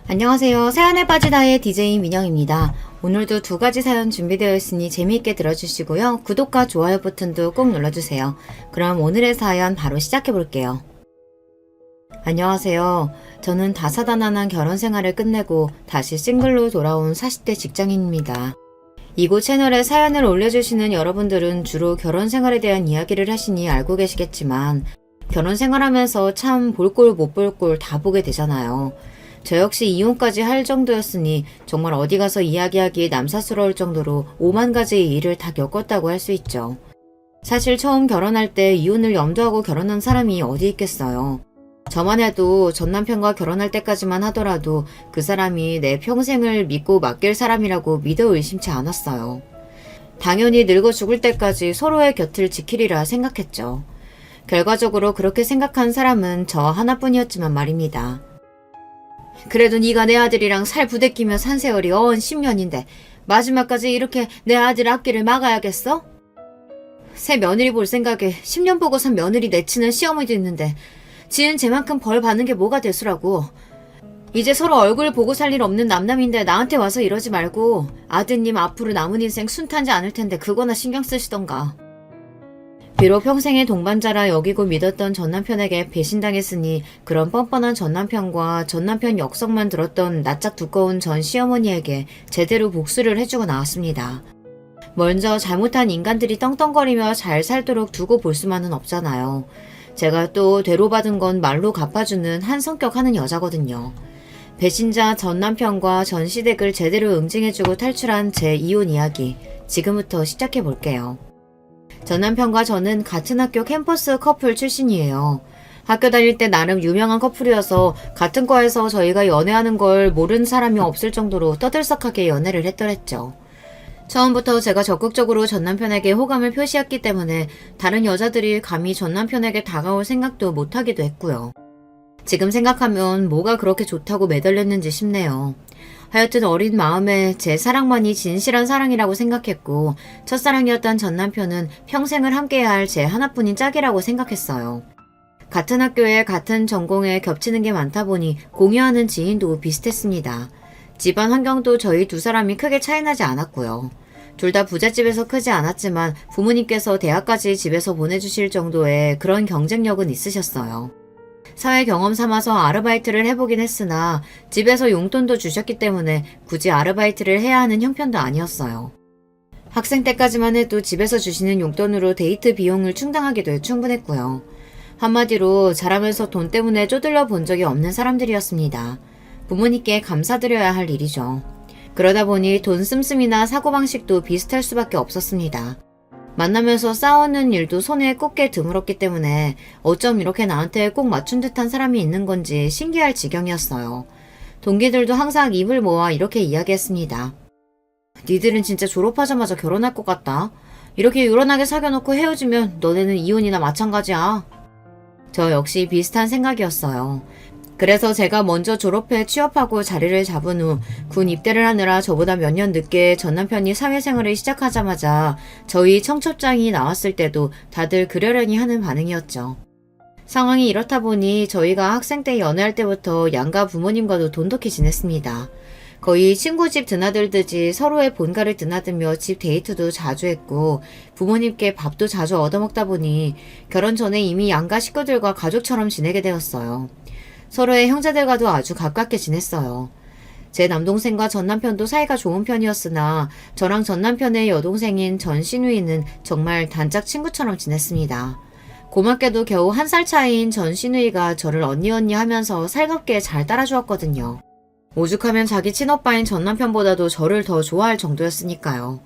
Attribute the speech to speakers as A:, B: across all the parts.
A: 안녕하세요. 사연에 빠지다의 DJ 민영입니다. 오늘도 두 가지 사연 준비되어 있으니 재미있게 들어주시고요. 구독과 좋아요 버튼도 꼭 눌러주세요. 그럼 오늘의 사연 바로 시작해 볼게요. 안녕하세요. 저는 다사다난한 결혼 생활을 끝내고 다시 싱글로 돌아온 40대 직장인입니다. 이곳 채널에 사연을 올려주시는 여러분들은 주로 결혼 생활에 대한 이야기를 하시니 알고 계시겠지만 결혼 생활하면서 참 볼 꼴 못 볼 꼴 다 보게 되잖아요. 저 역시 이혼까지 할 정도였으니 정말 어디 가서 이야기하기 남사스러울 정도로 5만 가지의 일을 다 겪었다고 할 수 있죠. 사실 처음 결혼할 때 이혼을 염두하고 결혼한 사람이 어디 있겠어요. 저만 해도 전 남편과 결혼할 때까지만 하더라도 그 사람이 내 평생을 믿고 맡길 사람이라고 믿어 의심치 않았어요. 당연히 늙어 죽을 때까지 서로의 곁을 지키리라 생각했죠. 결과적으로 그렇게 생각한 사람은 저 하나뿐이었지만 말입니다. 그래도 네가 내 아들이랑 살 부대끼며 산 세월이 10년인데 마지막까지 이렇게 내 아들 앞길을 막아야겠어? 새 며느리 볼 생각에 10년 보고 산 며느리 내치는 시어머니도 있는데 지은 쟤만큼 벌 받는 게 뭐가 대수라고. 이제 서로 얼굴 보고 살 일 없는 남남인데 나한테 와서 이러지 말고 아드님 앞으로 남은 인생 순탄지 않을 텐데 그거나 신경 쓰시던가. 비록 평생의 동반자라 여기고 믿었던 전남편에게 배신당했으니 그런 뻔뻔한 전남편과 전남편 역성만 들었던 낯짝 두꺼운 전 시어머니에게 제대로 복수를 해주고 나왔습니다. 먼저 잘못한 인간들이 떵떵거리며 잘 살도록 두고 볼 수만은 없잖아요. 제가 또 대로받은 건 말로 갚아주는 한 성격 하는 여자거든요. 배신자 전남편과 전 시댁을 제대로 응징해주고 탈출한 제 이혼 이야기 지금부터 시작해볼게요. 전 남편과 저는 같은 학교 캠퍼스 커플 출신이에요. 학교 다닐 때 나름 유명한 커플이어서 같은 과에서 저희가 연애하는 걸 모르는 사람이 없을 정도로 떠들썩하게 연애를 했더랬죠. 처음부터 제가 적극적으로 전 남편에게 호감을 표시했기 때문에 다른 여자들이 감히 전 남편에게 다가올 생각도 못하기도 했고요. 지금 생각하면 뭐가 그렇게 좋다고 매달렸는지 싶네요. 하여튼 어린 마음에 제 사랑만이 진실한 사랑이라고 생각했고 첫사랑이었던 전 남편은 평생을 함께해야 할 제 하나뿐인 짝이라고 생각했어요. 같은 학교에 같은 전공에 겹치는 게 많다 보니 공유하는 지인도 비슷했습니다. 집안 환경도 저희 두 사람이 크게 차이나지 않았고요. 둘 다 부잣집에서 크지 않았지만 부모님께서 대학까지 집에서 보내주실 정도의 그런 경쟁력은 있으셨어요. 사회 경험 삼아서 아르바이트를 해보긴 했으나 집에서 용돈도 주셨기 때문에 굳이 아르바이트를 해야 하는 형편도 아니었어요. 학생 때까지만 해도 집에서 주시는 용돈으로 데이트 비용을 충당하기도 충분했고요. 한마디로 자라면서 돈 때문에 쪼들려 본 적이 없는 사람들이었습니다. 부모님께 감사드려야 할 일이죠. 그러다 보니 돈 씀씀이나 사고방식도 비슷할 수밖에 없었습니다. 만나면서 싸우는 일도 손에 꼽게 드물었기 때문에 어쩜 이렇게 나한테 꼭 맞춘 듯한 사람이 있는 건지 신기할 지경이었어요. 동기들도 항상 입을 모아 이렇게 이야기했습니다. 니들은 진짜 졸업하자마자 결혼할 것 같다. 이렇게 유런하게 사귀어놓고 헤어지면 너네는 이혼이나 마찬가지야. 저 역시 비슷한 생각이었어요. 그래서 제가 먼저 졸업해 취업하고 자리를 잡은 후 군 입대를 하느라 저보다 몇 년 늦게 전 남편이 사회생활을 시작하자마자 저희 청첩장이 나왔을 때도 다들 그러려니 하는 반응이었죠. 상황이 이렇다 보니 저희가 학생 때 연애할 때부터 양가 부모님과도 돈독히 지냈습니다. 거의 친구 집 드나들듯이 서로의 본가를 드나들며 집 데이트도 자주 했고 부모님께 밥도 자주 얻어먹다 보니 결혼 전에 이미 양가 식구들과 가족처럼 지내게 되었어요. 서로의 형제들과도 아주 가깝게 지냈어요. 제 남동생과 전 남편도 사이가 좋은 편이었으나 저랑 전 남편의 여동생인 전 시누이는 정말 단짝 친구처럼 지냈습니다. 고맙게도 겨우 1살 차이인 전 시누이가 저를 언니 하면서 살갑게 잘 따라주었거든요. 오죽하면 자기 친오빠인 전 남편보다도 저를 더 좋아할 정도였으니까요.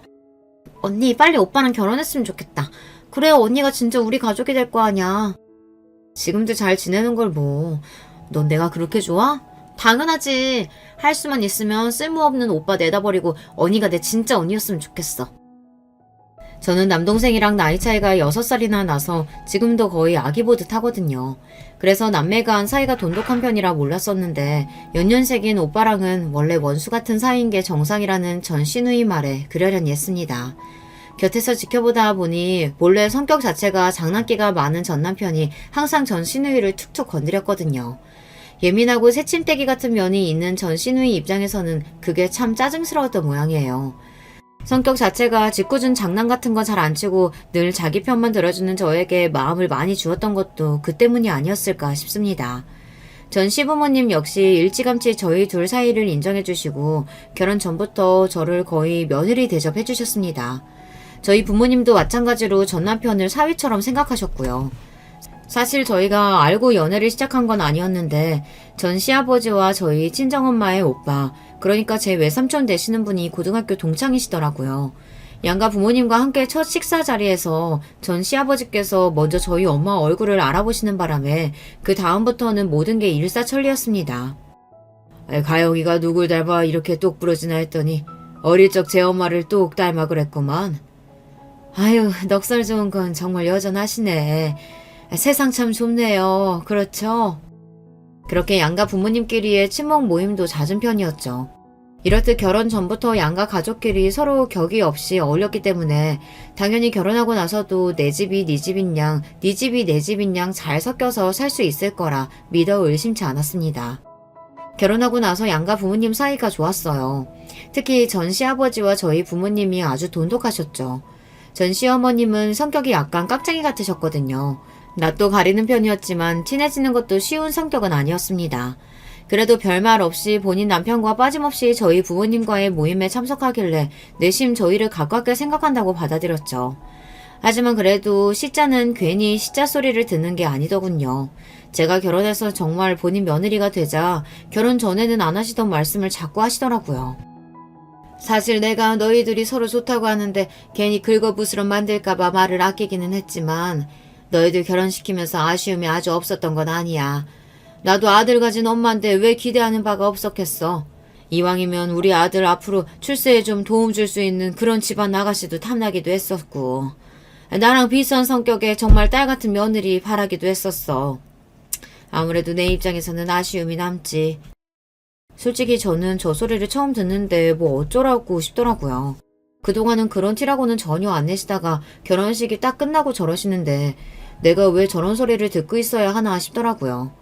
A: 언니 빨리 오빠랑 결혼했으면 좋겠다. 그래야 언니가 진짜 우리 가족이 될 거 아냐. 지금도 잘 지내는 걸 뭐. 넌 내가 그렇게 좋아? 당연하지. 할 수만 있으면 쓸모없는 오빠 내다버리고 언니가 내 진짜 언니였으면 좋겠어. 저는 남동생이랑 나이 차이가 6살이나 나서 지금도 거의 아기 보듯 하거든요. 그래서 남매간 사이가 돈독한 편이라 몰랐었는데 연년생인 오빠랑은 원래 원수 같은 사이인 게 정상이라는 전 시누이 말에 그러려니 했습니다. 곁에서 지켜보다 보니 본래 성격 자체가 장난기가 많은 전 남편이 항상 전 시누이를 툭툭 건드렸거든요. 예민하고 새침대기 같은 면이 있는 전 시누이 입장에서는 그게 참 짜증스러웠던 모양이에요. 성격 자체가 짓궂은 장난 같은 거 잘 안 치고 늘 자기 편만 들어주는 저에게 마음을 많이 주었던 것도 그 때문이 아니었을까 싶습니다. 전 시부모님 역시 일찌감치 저희 둘 사이를 인정해 주시고 결혼 전부터 저를 거의 며느리 대접해 주셨습니다. 저희 부모님도 마찬가지로 전 남편을 사위처럼 생각하셨고요. 사실 저희가 알고 연애를 시작한 건 아니었는데 전 시아버지와 저희 친정엄마의 오빠, 그러니까 제 외삼촌 되시는 분이 고등학교 동창이시더라고요. 양가 부모님과 함께 첫 식사 자리에서 전 시아버지께서 먼저 저희 엄마 얼굴을 알아보시는 바람에 그 다음부터는 모든 게 일사천리였습니다. 가영이가 누굴 닮아 이렇게 똑 부러지나 했더니 어릴 적 제 엄마를 똑 닮아 그랬구만. 아유, 넉살 좋은 건 정말 여전하시네. 세상 참 좁네요. 그렇죠? 그렇게 양가 부모님끼리의 친목 모임도 잦은 편이었죠. 이렇듯 결혼 전부터 양가 가족끼리 서로 격이 없이 어울렸기 때문에 당연히 결혼하고 나서도 내 집이 네 집인 양, 네 집이 내 집인 양 잘 섞여서 살 수 있을 거라 믿어 의심치 않았습니다. 결혼하고 나서 양가 부모님 사이가 좋았어요. 특히 전 시아버지와 저희 부모님이 아주 돈독하셨죠. 전 시어머님은 성격이 약간 깍쟁이 같으셨거든요. 낯도 가리는 편이었지만 친해지는 것도 쉬운 성격은 아니었습니다. 그래도 별말 없이 본인 남편과 빠짐없이 저희 부모님과의 모임에 참석하길래 내심 저희를 가깝게 생각한다고 받아들였죠. 하지만 그래도 시자는 괜히 시자 소리를 듣는 게 아니더군요. 제가 결혼해서 정말 본인 며느리가 되자 결혼 전에는 안 하시던 말씀을 자꾸 하시더라고요. 사실 내가 너희들이 서로 좋다고 하는데 괜히 긁어부스럼 만들까봐 말을 아끼기는 했지만 너희들 결혼시키면서 아쉬움이 아주 없었던 건 아니야. 나도 아들 가진 엄마인데 왜 기대하는 바가 없었겠어. 이왕이면 우리 아들 앞으로 출세에 좀 도움 줄 수 있는 그런 집안 아가씨도 탐나기도 했었고 나랑 비슷한 성격에 정말 딸 같은 며느리 바라기도 했었어. 아무래도 내 입장에서는 아쉬움이 남지. 솔직히 저는 저 소리를 처음 듣는데 뭐 어쩌라고 싶더라고요. 그동안은 그런 티라고는 전혀 안 내시다가 결혼식이 딱 끝나고 저러시는데 내가 왜 저런 소리를 듣고 있어야 하나 싶더라고요.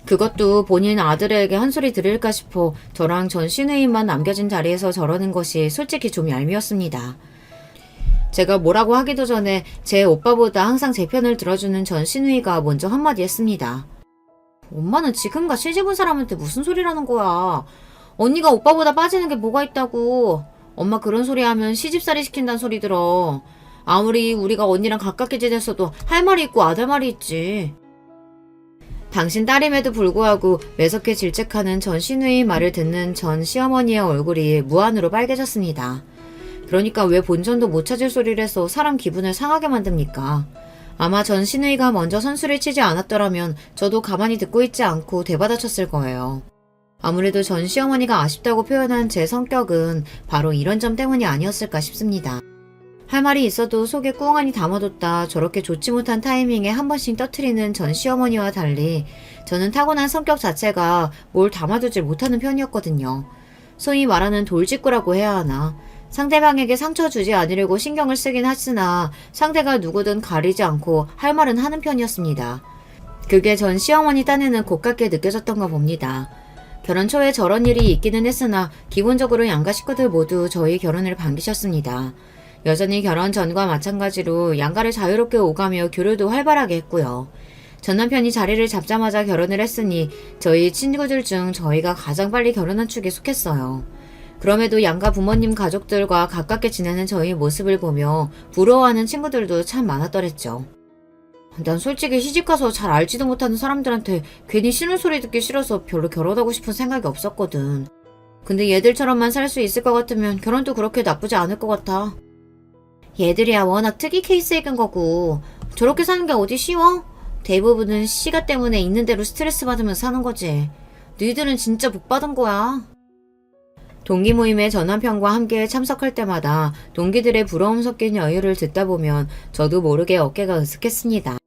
A: 그것도 본인 아들에게 한 소리 들을까 싶어 저랑 전 시누이만 남겨진 자리에서 저러는 것이 솔직히 좀 얄미웠습니다. 제가 뭐라고 하기도 전에 제 오빠보다 항상 제 편을 들어주는 전 시누이가 먼저 한마디 했습니다. 엄마는 지금과 시집온 사람한테 무슨 소리라는 거야. 언니가 오빠보다 빠지는 게 뭐가 있다고. 엄마 그런 소리 하면 시집살이 시킨다는 소리 들어. 아무리 우리가 언니랑 가깝게 지냈어도 할 말이 있고 아들 말이 있지. 당신 딸임에도 불구하고 매섭게 질책하는 전 시누이 말을 듣는 전 시어머니의 얼굴이 무한으로 빨개졌습니다. 그러니까 왜 본전도 못 찾을 소리를 해서 사람 기분을 상하게 만듭니까? 아마 전 시누이가 먼저 선수를 치지 않았더라면 저도 가만히 듣고 있지 않고 대받아쳤을 거예요. 아무래도 전 시어머니가 아쉽다고 표현한 제 성격은 바로 이런 점 때문이 아니었을까 싶습니다. 할 말이 있어도 속에 꽁하니 담아뒀다 저렇게 좋지 못한 타이밍에 한 번씩 떠트리는 전 시어머니와 달리 저는 타고난 성격 자체가 뭘 담아두질 못하는 편이었거든요. 소위 말하는 돌직구라고 해야 하나. 상대방에게 상처 주지 않으려고 신경을 쓰긴 하으나 상대가 누구든 가리지 않고 할 말은 하는 편이었습니다. 그게 전 시어머니 딴에는 고깝게 느껴졌던가 봅니다. 결혼 초에 저런 일이 있기는 했으나 기본적으로 양가 식구들 모두 저희 결혼을 반기셨습니다. 여전히 결혼 전과 마찬가지로 양가를 자유롭게 오가며 교류도 활발하게 했고요. 전 남편이 자리를 잡자마자 결혼을 했으니 저희 친구들 중 저희가 가장 빨리 결혼한 축에 속했어요. 그럼에도 양가 부모님 가족들과 가깝게 지내는 저희 모습을 보며 부러워하는 친구들도 참 많았더랬죠. 난 솔직히 시집가서 잘 알지도 못하는 사람들한테 괜히 싫은 소리 듣기 싫어서 별로 결혼하고 싶은 생각이 없었거든. 근데 얘들처럼만 살 수 있을 것 같으면 결혼도 그렇게 나쁘지 않을 것 같아. 얘들이야 워낙 특이 케이스이긴 거고 저렇게 사는 게 어디 쉬워? 대부분은 시가 때문에 있는 대로 스트레스 받으면서 사는 거지. 너희들은 진짜 복 받은 거야. 동기 모임에 전 남편과 함께 참석할 때마다 동기들의 부러움 섞인 여유를 듣다 보면 저도 모르게 어깨가 으쓱했습니다.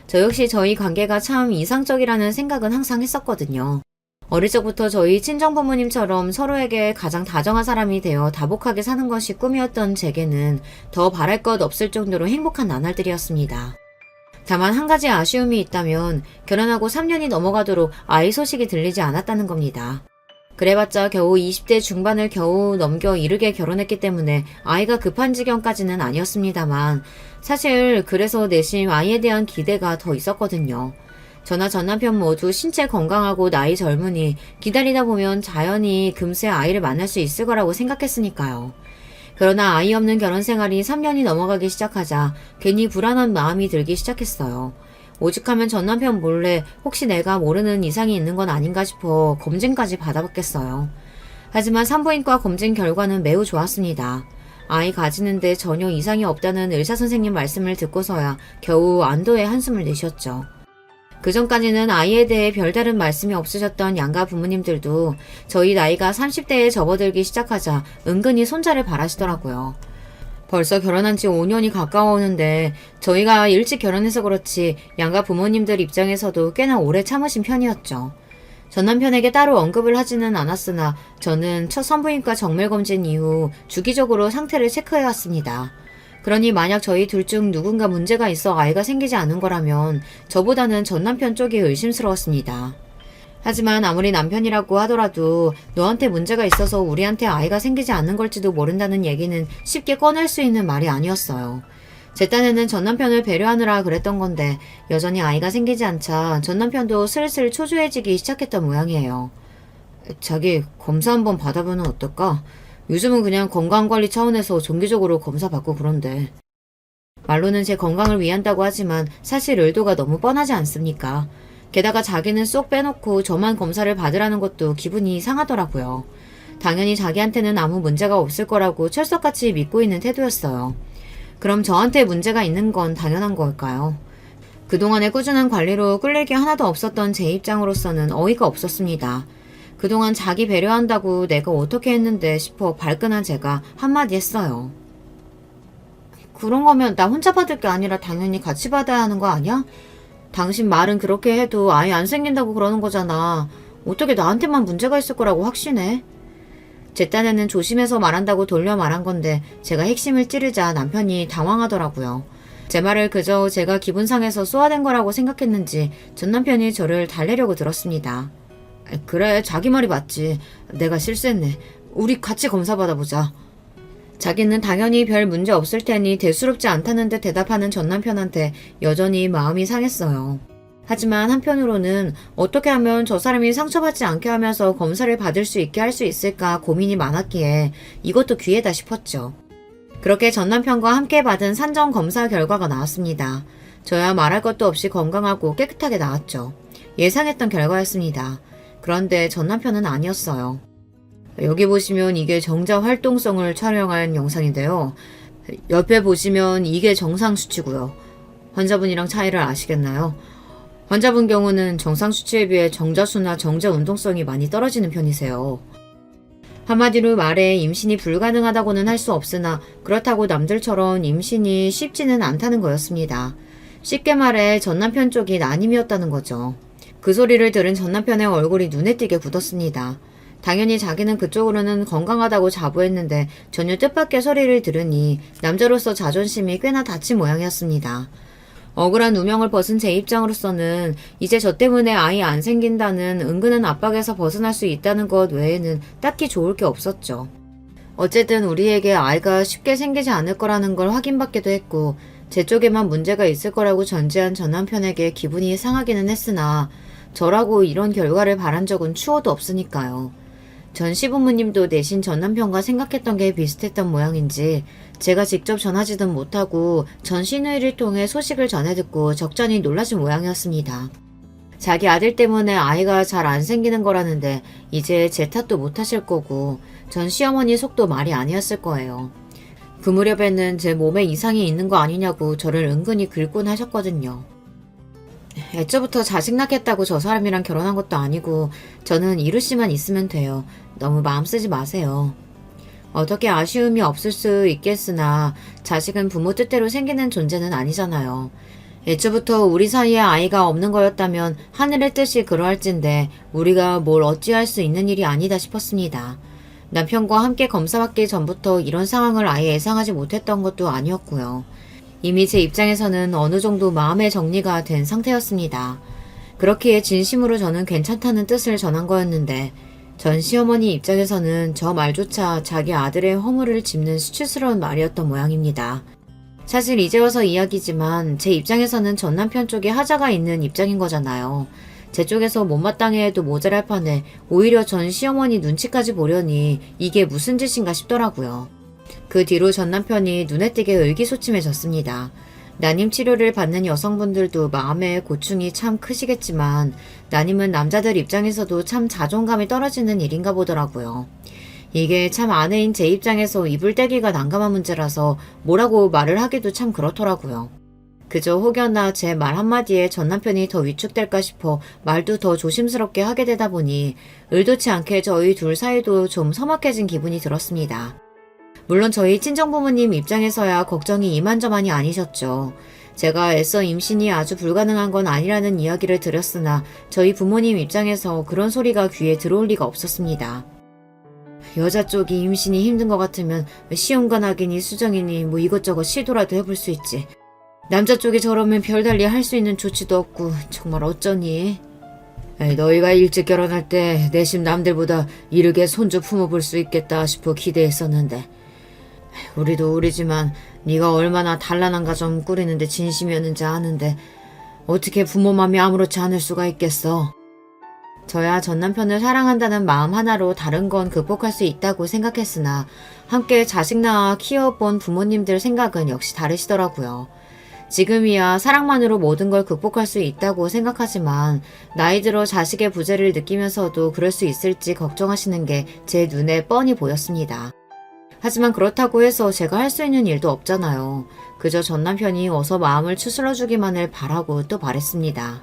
A: 저 역시 저희 관계가 참 이상적이라는 생각은 항상 했었거든요. 어릴 적부터 저희 친정부모님처럼 서로에게 가장 다정한 사람이 되어 다복하게 사는 것이 꿈이었던 제게는 더 바랄 것 없을 정도로 행복한 나날들이었습니다. 다만 한 가지 아쉬움이 있다면 결혼하고 3년이 넘어가도록 아이 소식이 들리지 않았다는 겁니다. 그래봤자 겨우 20대 중반을 겨우 넘겨 이르게 결혼했기 때문에 아이가 급한 지경까지는 아니었습니다만 사실 그래서 내심 아이에 대한 기대가 더 있었거든요. 저나 전 남편 모두 신체 건강하고 나이 젊으니 기다리다 보면 자연히 금세 아이를 만날 수 있을 거라고 생각했으니까요. 그러나 아이 없는 결혼 생활이 3년이 넘어가기 시작하자 괜히 불안한 마음이 들기 시작했어요. 오죽하면 전 남편 몰래 혹시 내가 모르는 이상이 있는 건 아닌가 싶어 검진까지 받아봤겠어요. 하지만 산부인과 검진 결과는 매우 좋았습니다. 아이 가지는데 전혀 이상이 없다는 의사 선생님 말씀을 듣고서야 겨우 안도의 한숨을 내셨죠. 그전까지는 아이에 대해 별다른 말씀이 없으셨던 양가 부모님들도 저희 나이가 30대에 접어들기 시작하자 은근히 손자를 바라시더라고요. 벌써 결혼한 지 5년이 가까워오는데 저희가 일찍 결혼해서 그렇지 양가 부모님들 입장에서도 꽤나 오래 참으신 편이었죠. 전 남편에게 따로 언급을 하지는 않았으나 저는 첫 산부인과 정밀검진 이후 주기적으로 상태를 체크해왔습니다. 그러니 만약 저희 둘 중 누군가 문제가 있어 아이가 생기지 않은 거라면 저보다는 전 남편 쪽이 의심스러웠습니다. 하지만 아무리 남편이라고 하더라도 너한테 문제가 있어서 우리한테 아이가 생기지 않는 걸지도 모른다는 얘기는 쉽게 꺼낼 수 있는 말이 아니었어요. 제 딴에는 전 남편을 배려하느라 그랬던 건데 여전히 아이가 생기지 않자 전 남편도 슬슬 초조해지기 시작했던 모양이에요. 자기 검사 한번 받아보면 어떨까? 요즘은 그냥 건강관리 차원에서 정기적으로 검사 받고 그런데. 말로는 제 건강을 위한다고 하지만 사실 의도가 너무 뻔하지 않습니까? 게다가 자기는 쏙 빼놓고 저만 검사를 받으라는 것도 기분이 이상하더라고요. 당연히 자기한테는 아무 문제가 없을 거라고 철석같이 믿고 있는 태도였어요. 그럼 저한테 문제가 있는 건 당연한 걸까요? 그동안의 꾸준한 관리로 끌릴 게 하나도 없었던 제 입장으로서는 어이가 없었습니다. 그동안 자기 배려한다고 내가 어떻게 했는데 싶어 발끈한 제가 한마디 했어요. 그런 거면 나 혼자 받을 게 아니라 당연히 같이 받아야 하는 거 아니야? 당신 말은 그렇게 해도 아예 안 생긴다고 그러는 거잖아. 어떻게 나한테만 문제가 있을 거라고 확신해? 제 딴에는 조심해서 말한다고 돌려 말한 건데 제가 핵심을 찌르자 남편이 당황하더라고요. 제 말을 그저 제가 기분 상해서 쏘아댄 거라고 생각했는지 전 남편이 저를 달래려고 들었습니다. 그래, 자기 말이 맞지. 내가 실수했네. 우리 같이 검사 받아보자. 자기는 당연히 별 문제 없을 테니 대수롭지 않다는 듯 대답하는 전 남편한테 여전히 마음이 상했어요. 하지만 한편으로는 어떻게 하면 저 사람이 상처받지 않게 하면서 검사를 받을 수 있게 할 수 있을까 고민이 많았기에 이것도 기회다 싶었죠. 그렇게 전 남편과 함께 받은 산정 검사 결과가 나왔습니다. 저야 말할 것도 없이 건강하고 깨끗하게 나왔죠. 예상했던 결과였습니다. 그런데 전 남편은 아니었어요. 여기 보시면 이게 정자 활동성을 촬영한 영상인데요. 옆에 보시면 이게 정상 수치고요. 환자분이랑 차이를 아시겠나요? 환자분 경우는 정상 수치에 비해 정자수나 정자 운동성이 많이 떨어지는 편이세요. 한마디로 말해 임신이 불가능하다고는 할 수 없으나 그렇다고 남들처럼 임신이 쉽지는 않다는 거였습니다. 쉽게 말해 전 남편 쪽이 난임이었다는 거죠. 그 소리를 들은 전 남편의 얼굴이 눈에 띄게 굳었습니다. 당연히 자기는 그쪽으로는 건강하다고 자부했는데 전혀 뜻밖의 소리를 들으니 남자로서 자존심이 꽤나 다친 모양이었습니다. 억울한 누명을 벗은 제 입장으로서는 이제 저 때문에 아이 안 생긴다는 은근한 압박에서 벗어날 수 있다는 것 외에는 딱히 좋을 게 없었죠. 어쨌든 우리에게 아이가 쉽게 생기지 않을 거라는 걸 확인받기도 했고 제 쪽에만 문제가 있을 거라고 전제한 전 남편에게 기분이 상하기는 했으나 저라고 이런 결과를 바란 적은 추호도 없으니까요. 전 시부모님도 내신 전 남편과 생각했던 게 비슷했던 모양인지 제가 직접 전하지는 못하고 전 시누이를 통해 소식을 전해 듣고 적잖이 놀라신 모양이었습니다. 자기 아들 때문에 아이가 잘 안 생기는 거라는데 이제 제 탓도 못하실 거고 전 시어머니 속도 말이 아니었을 거예요. 그 무렵에는 제 몸에 이상이 있는 거 아니냐고 저를 은근히 긁곤 하셨거든요. 애초부터 자식 낳겠다고 저 사람이랑 결혼한 것도 아니고 저는 이루 씨만 있으면 돼요. 너무 마음 쓰지 마세요. 어떻게 아쉬움이 없을 수 있겠으나 자식은 부모 뜻대로 생기는 존재는 아니잖아요. 애초부터 우리 사이에 아이가 없는 거였다면 하늘의 뜻이 그러할진데 우리가 뭘 어찌할 수 있는 일이 아니다 싶었습니다. 남편과 함께 검사받기 전부터 이런 상황을 아예 예상하지 못했던 것도 아니었고요. 이미 제 입장에서는 어느 정도 마음의 정리가 된 상태였습니다. 그렇기에 진심으로 저는 괜찮다는 뜻을 전한 거였는데 전 시어머니 입장에서는 저 말조차 자기 아들의 허물을 짚는 수치스러운 말이었던 모양입니다. 사실 이제 와서 이야기지만 제 입장에서는 전 남편 쪽에 하자가 있는 입장인 거잖아요. 제 쪽에서 못마땅해 해도 모자랄 판에 오히려 전 시어머니 눈치까지 보려니 이게 무슨 짓인가 싶더라고요. 그 뒤로 전 남편이 눈에 띄게 의기소침해졌습니다. 난임 치료를 받는 여성분들도 마음의 고충이 참 크시겠지만 난임은 남자들 입장에서도 참 자존감이 떨어지는 일인가 보더라고요. 이게 참 아내인 제 입장에서 이불 떼기가 난감한 문제라서 뭐라고 말을 하기도 참 그렇더라고요. 그저 혹여나 제 말 한마디에 전 남편이 더 위축될까 싶어 말도 더 조심스럽게 하게 되다 보니 의도치 않게 저희 둘 사이도 좀 서먹해진 기분이 들었습니다. 물론 저희 친정부모님 입장에서야 걱정이 이만저만이 아니셨죠. 제가 애써 임신이 아주 불가능한 건 아니라는 이야기를 드렸으나 저희 부모님 입장에서 그런 소리가 귀에 들어올 리가 없었습니다. 여자 쪽이 임신이 힘든 것 같으면 시험관하기니 수정이니 뭐 이것저것 시도라도 해볼 수 있지. 남자 쪽이 저러면 별달리 할 수 있는 조치도 없고 정말 어쩌니? 너희가 일찍 결혼할 때 내심 남들보다 이르게 손주 품어볼 수 있겠다 싶어 기대했었는데 우리도 우리지만 네가 얼마나 단란한 가정 꾸리는데 진심이었는지 아는데 어떻게 부모 맘이 아무렇지 않을 수가 있겠어. 저야 전 남편을 사랑한다는 마음 하나로 다른 건 극복할 수 있다고 생각했으나 함께 자식 낳아 키워본 부모님들 생각은 역시 다르시더라고요. 지금이야 사랑만으로 모든 걸 극복할 수 있다고 생각하지만 나이 들어 자식의 부재를 느끼면서도 그럴 수 있을지 걱정하시는 게 제 눈에 뻔히 보였습니다. 하지만 그렇다고 해서 제가 할 수 있는 일도 없잖아요. 그저 전 남편이 어서 마음을 추스러주기만을 바라고 또 바랬습니다.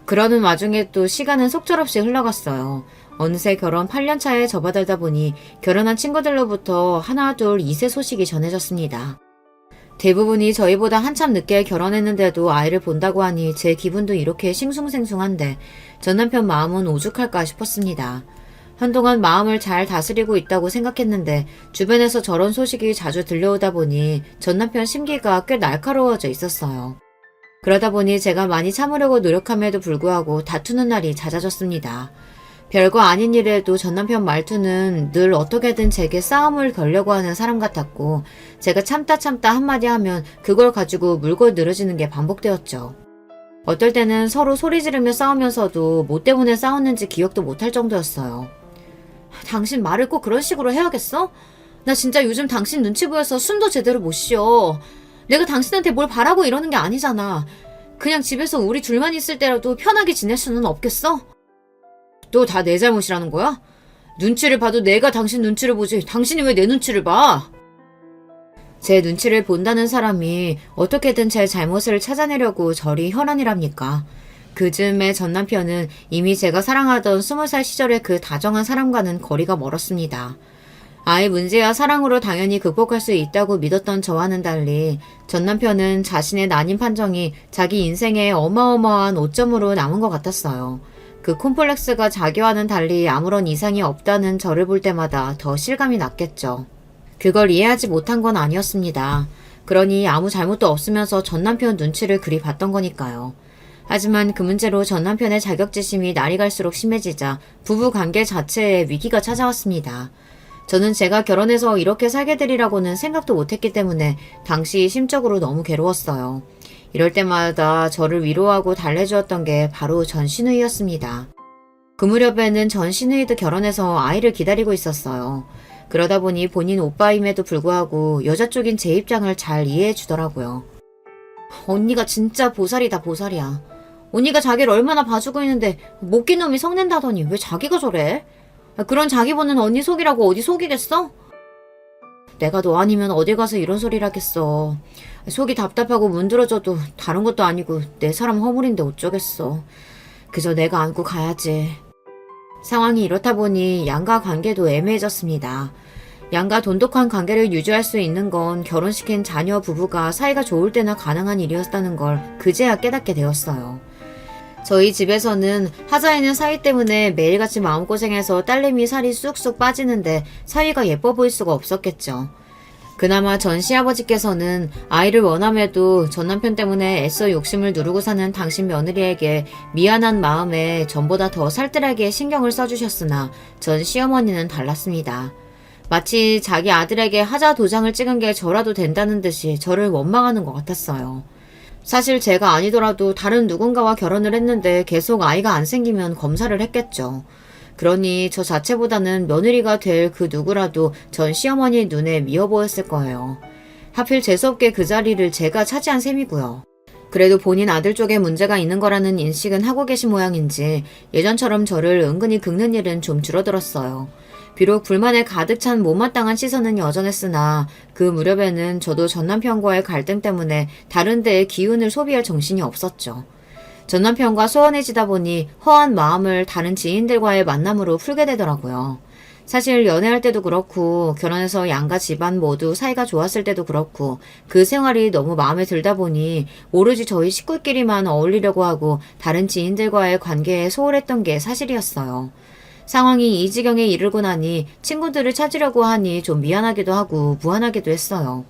A: 그러는 와중에 또 시간은 속절없이 흘러갔어요. 어느새 결혼 8년 차에 접어들다 보니 결혼한 친구들로부터 하나 둘 2세 소식이 전해졌습니다. 대부분이 저희보다 한참 늦게 결혼했는데도 아이를 본다고 하니 제 기분도 이렇게 싱숭생숭한데 전 남편 마음은 오죽할까 싶었습니다. 한동안 마음을 잘 다스리고 있다고 생각했는데 주변에서 저런 소식이 자주 들려오다 보니 전 남편 심기가 꽤 날카로워져 있었어요. 그러다 보니 제가 많이 참으려고 노력함에도 불구하고 다투는 날이 잦아졌습니다. 별거 아닌 일에도 전 남편 말투는 늘 어떻게든 제게 싸움을 걸려고 하는 사람 같았고 제가 참다 한마디 하면 그걸 가지고 물고 늘어지는 게 반복되었죠. 어떨 때는 서로 소리 지르며 싸우면서도 뭐 때문에 싸웠는지 기억도 못할 정도였어요. 당신 말을 꼭 그런 식으로 해야겠어? 나 진짜 요즘 당신 눈치 보여서 숨도 제대로 못 쉬어. 내가 당신한테 뭘 바라고 이러는 게 아니잖아. 그냥 집에서 우리 둘만 있을 때라도 편하게 지낼 수는 없겠어? 또 다 내 잘못이라는 거야? 눈치를 봐도 내가 당신 눈치를 보지 당신이 왜 내 눈치를 봐? 제 눈치를 본다는 사람이 어떻게든 제 잘못을 찾아내려고 저리 혈안이랍니까? 그 즈음에 전 남편은 이미 제가 사랑하던 20살 시절의 그 다정한 사람과는 거리가 멀었습니다. 아이 문제야 사랑으로 당연히 극복할 수 있다고 믿었던 저와는 달리 전 남편은 자신의 난임 판정이 자기 인생의 어마어마한 오점으로 남은 것 같았어요. 그 콤플렉스가 자기와는 달리 아무런 이상이 없다는 저를 볼 때마다 더 실감이 났겠죠. 그걸 이해하지 못한 건 아니었습니다. 그러니 아무 잘못도 없으면서 전 남편 눈치를 그리 봤던 거니까요. 하지만 그 문제로 전 남편의 자격지심이 날이 갈수록 심해지자 부부 관계 자체에 위기가 찾아왔습니다. 저는 제가 결혼해서 이렇게 살게 되리라고는 생각도 못했기 때문에 당시 심적으로 너무 괴로웠어요. 이럴 때마다 저를 위로하고 달래주었던 게 바로 전 시누이였습니다. 그 무렵에는 전 시누이도 결혼해서 아이를 기다리고 있었어요. 그러다 보니 본인 오빠임에도 불구하고 여자 쪽인 제 입장을 잘 이해해 주더라고요. 언니가 진짜 보살이다 보살이야. 언니가 자기를 얼마나 봐주고 있는데 못긴 놈이 성낸다더니 왜 자기가 저래? 그런 자기 보는 언니 속이라고 어디 속이겠어? 내가 너 아니면 어디 가서 이런 소리를 하겠어. 속이 답답하고 문드러져도 다른 것도 아니고 내 사람 허물인데 어쩌겠어. 그저 내가 안고 가야지. 상황이 이렇다 보니 양가 관계도 애매해졌습니다. 양가 돈독한 관계를 유지할 수 있는 건 결혼시킨 자녀 부부가 사이가 좋을 때나 가능한 일이었다는 걸 그제야 깨닫게 되었어요. 저희 집에서는 하자이는 사위 때문에 매일같이 마음고생해서 딸내미 살이 쑥쑥 빠지는데 사위가 예뻐 보일 수가 없었겠죠. 그나마 전 시아버지께서는 아이를 원함에도 전 남편 때문에 애써 욕심을 누르고 사는 당신 며느리에게 미안한 마음에 전보다 더 살뜰하게 신경을 써주셨으나 전 시어머니는 달랐습니다. 마치 자기 아들에게 하자 도장을 찍은 게 저라도 된다는 듯이 저를 원망하는 것 같았어요. 사실 제가 아니더라도 다른 누군가와 결혼을 했는데 계속 아이가 안 생기면 검사를 했겠죠. 그러니 저 자체보다는 며느리가 될 그 누구라도 전 시어머니 눈에 미워 보였을 거예요. 하필 재수없게 그 자리를 제가 차지한 셈이고요. 그래도 본인 아들 쪽에 문제가 있는 거라는 인식은 하고 계신 모양인지 예전처럼 저를 은근히 긁는 일은 좀 줄어들었어요. 비록 불만에 가득 찬 못마땅한 시선은 여전했으나 그 무렵에는 저도 전 남편과의 갈등 때문에 다른 데에 기운을 소비할 정신이 없었죠. 전 남편과 소원해지다 보니 허한 마음을 다른 지인들과의 만남으로 풀게 되더라고요. 사실 연애할 때도 그렇고 결혼해서 양가 집안 모두 사이가 좋았을 때도 그렇고 그 생활이 너무 마음에 들다 보니 오로지 저희 식구끼리만 어울리려고 하고 다른 지인들과의 관계에 소홀했던 게 사실이었어요. 상황이 이 지경에 이르고 나니 친구들을 찾으려고 하니 좀 미안하기도 하고 무안하기도 했어요.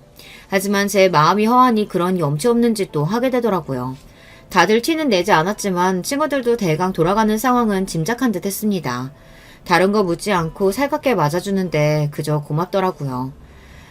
A: 하지만 제 마음이 허하니 그런 염치 없는 짓도 하게 되더라고요. 다들 티는 내지 않았지만 친구들도 대강 돌아가는 상황은 짐작한 듯 했습니다. 다른 거 묻지 않고 살갑게 맞아주는데 그저 고맙더라고요.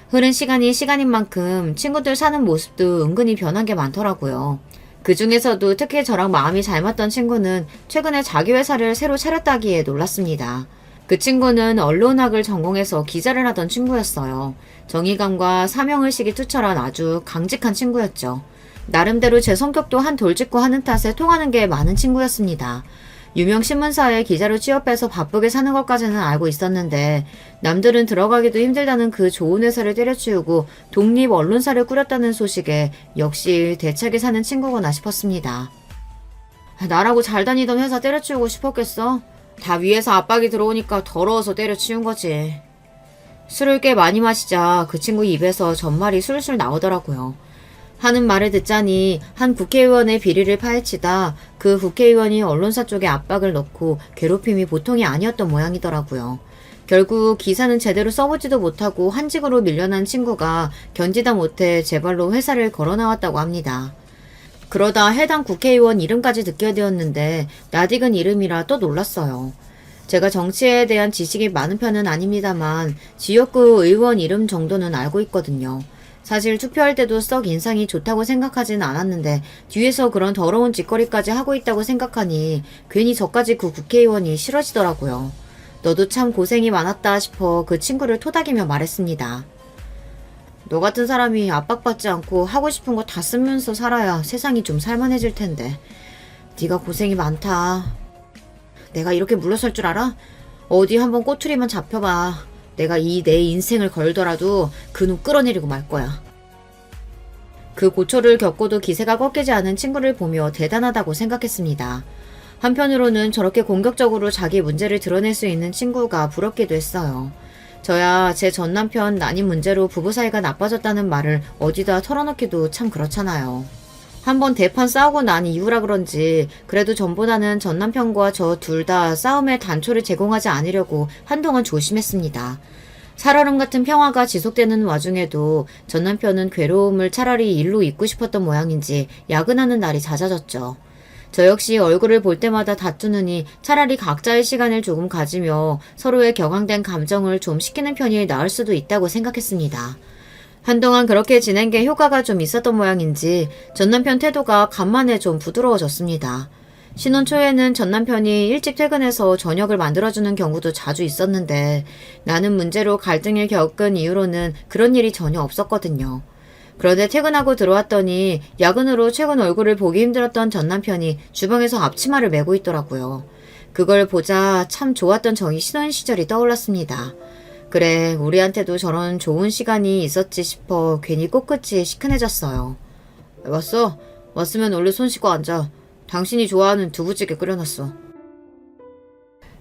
A: 흐른 시간이 시간인 만큼 친구들 사는 모습도 은근히 변한 게 많더라고요. 그 중에서도 특히 저랑 마음이 잘 맞던 친구는 최근에 자기 회사를 새로 차렸다기에 놀랐습니다. 그 친구는 언론학을 전공해서 기자를 하던 친구였어요. 정의감과 사명의식이 투철한 아주 강직한 친구였죠. 나름대로 제 성격도 한 돌직구 하는 탓에 통하는 게 많은 친구였습니다. 유명 신문사에 기자로 취업해서 바쁘게 사는 것까지는 알고 있었는데 남들은 들어가기도 힘들다는 그 좋은 회사를 때려치우고 독립 언론사를 꾸렸다는 소식에 역시 대차게 사는 친구구나 싶었습니다. 나라고 잘 다니던 회사 때려치우고 싶었겠어? 다 위에서 압박이 들어오니까 더러워서 때려치운 거지. 술을 꽤 많이 마시자 그 친구 입에서 전말이 술술 나오더라고요. 하는 말을 듣자니 한 국회의원의 비리를 파헤치다 그 국회의원이 언론사 쪽에 압박을 넣고 괴롭힘이 보통이 아니었던 모양이더라고요. 결국 기사는 제대로 써보지도 못하고 한직으로 밀려난 친구가 견디다 못해 제 발로 회사를 걸어 나왔다고 합니다. 그러다 해당 국회의원 이름까지 듣게 되었는데 낯익은 이름이라 또 놀랐어요. 제가 정치에 대한 지식이 많은 편은 아닙니다만 지역구 의원 이름 정도는 알고 있거든요. 사실 투표할 때도 썩 인상이 좋다고 생각하진 않았는데 뒤에서 그런 더러운 짓거리까지 하고 있다고 생각하니 괜히 저까지 그 국회의원이 싫어지더라고요. 너도 참 고생이 많았다 싶어 그 친구를 토닥이며 말했습니다. 너 같은 사람이 압박받지 않고 하고 싶은 거 다 쓰면서 살아야 세상이 좀 살만해질 텐데. 네가 고생이 많다. 내가 이렇게 물러설 줄 알아? 어디 한번 꼬투리만 잡혀봐. 내가 내 인생을 걸더라도 그놈 끌어내리고 말 거야. 그 고초를 겪고도 기세가 꺾이지 않은 친구를 보며 대단하다고 생각했습니다. 한편으로는 저렇게 공격적으로 자기 문제를 드러낼 수 있는 친구가 부럽기도 했어요. 저야 제 전 남편 난임 문제로 부부 사이가 나빠졌다는 말을 어디다 털어놓기도 참 그렇잖아요. 한번 대판 싸우고 난 이후라 그런지 그래도 전보다는 전 남편과 저 둘 다 싸움의 단초를 제공하지 않으려고 한동안 조심했습니다. 살얼음 같은 평화가 지속되는 와중에도 전 남편은 괴로움을 차라리 일로 잊고 싶었던 모양인지 야근하는 날이 잦아졌죠. 저 역시 얼굴을 볼 때마다 다투느니 차라리 각자의 시간을 조금 가지며 서로의 격앙된 감정을 좀 식히는 편이 나을 수도 있다고 생각했습니다. 한동안 그렇게 지낸 게 효과가 좀 있었던 모양인지 전 남편 태도가 간만에 좀 부드러워졌습니다. 신혼 초에는 전 남편이 일찍 퇴근해서 저녁을 만들어주는 경우도 자주 있었는데 나는 문제로 갈등을 겪은 이후로는 그런 일이 전혀 없었거든요. 그런데 퇴근하고 들어왔더니 야근으로 최근 얼굴을 보기 힘들었던 전 남편이 주방에서 앞치마를 메고 있더라고요. 그걸 보자 참 좋았던 저희 신혼 시절이 떠올랐습니다. 그래, 우리한테도 저런 좋은 시간이 있었지 싶어 괜히 코끝이 시큰해졌어요. 왔어? 왔으면 얼른 손 씻고 앉아. 당신이 좋아하는 두부찌개 끓여놨어.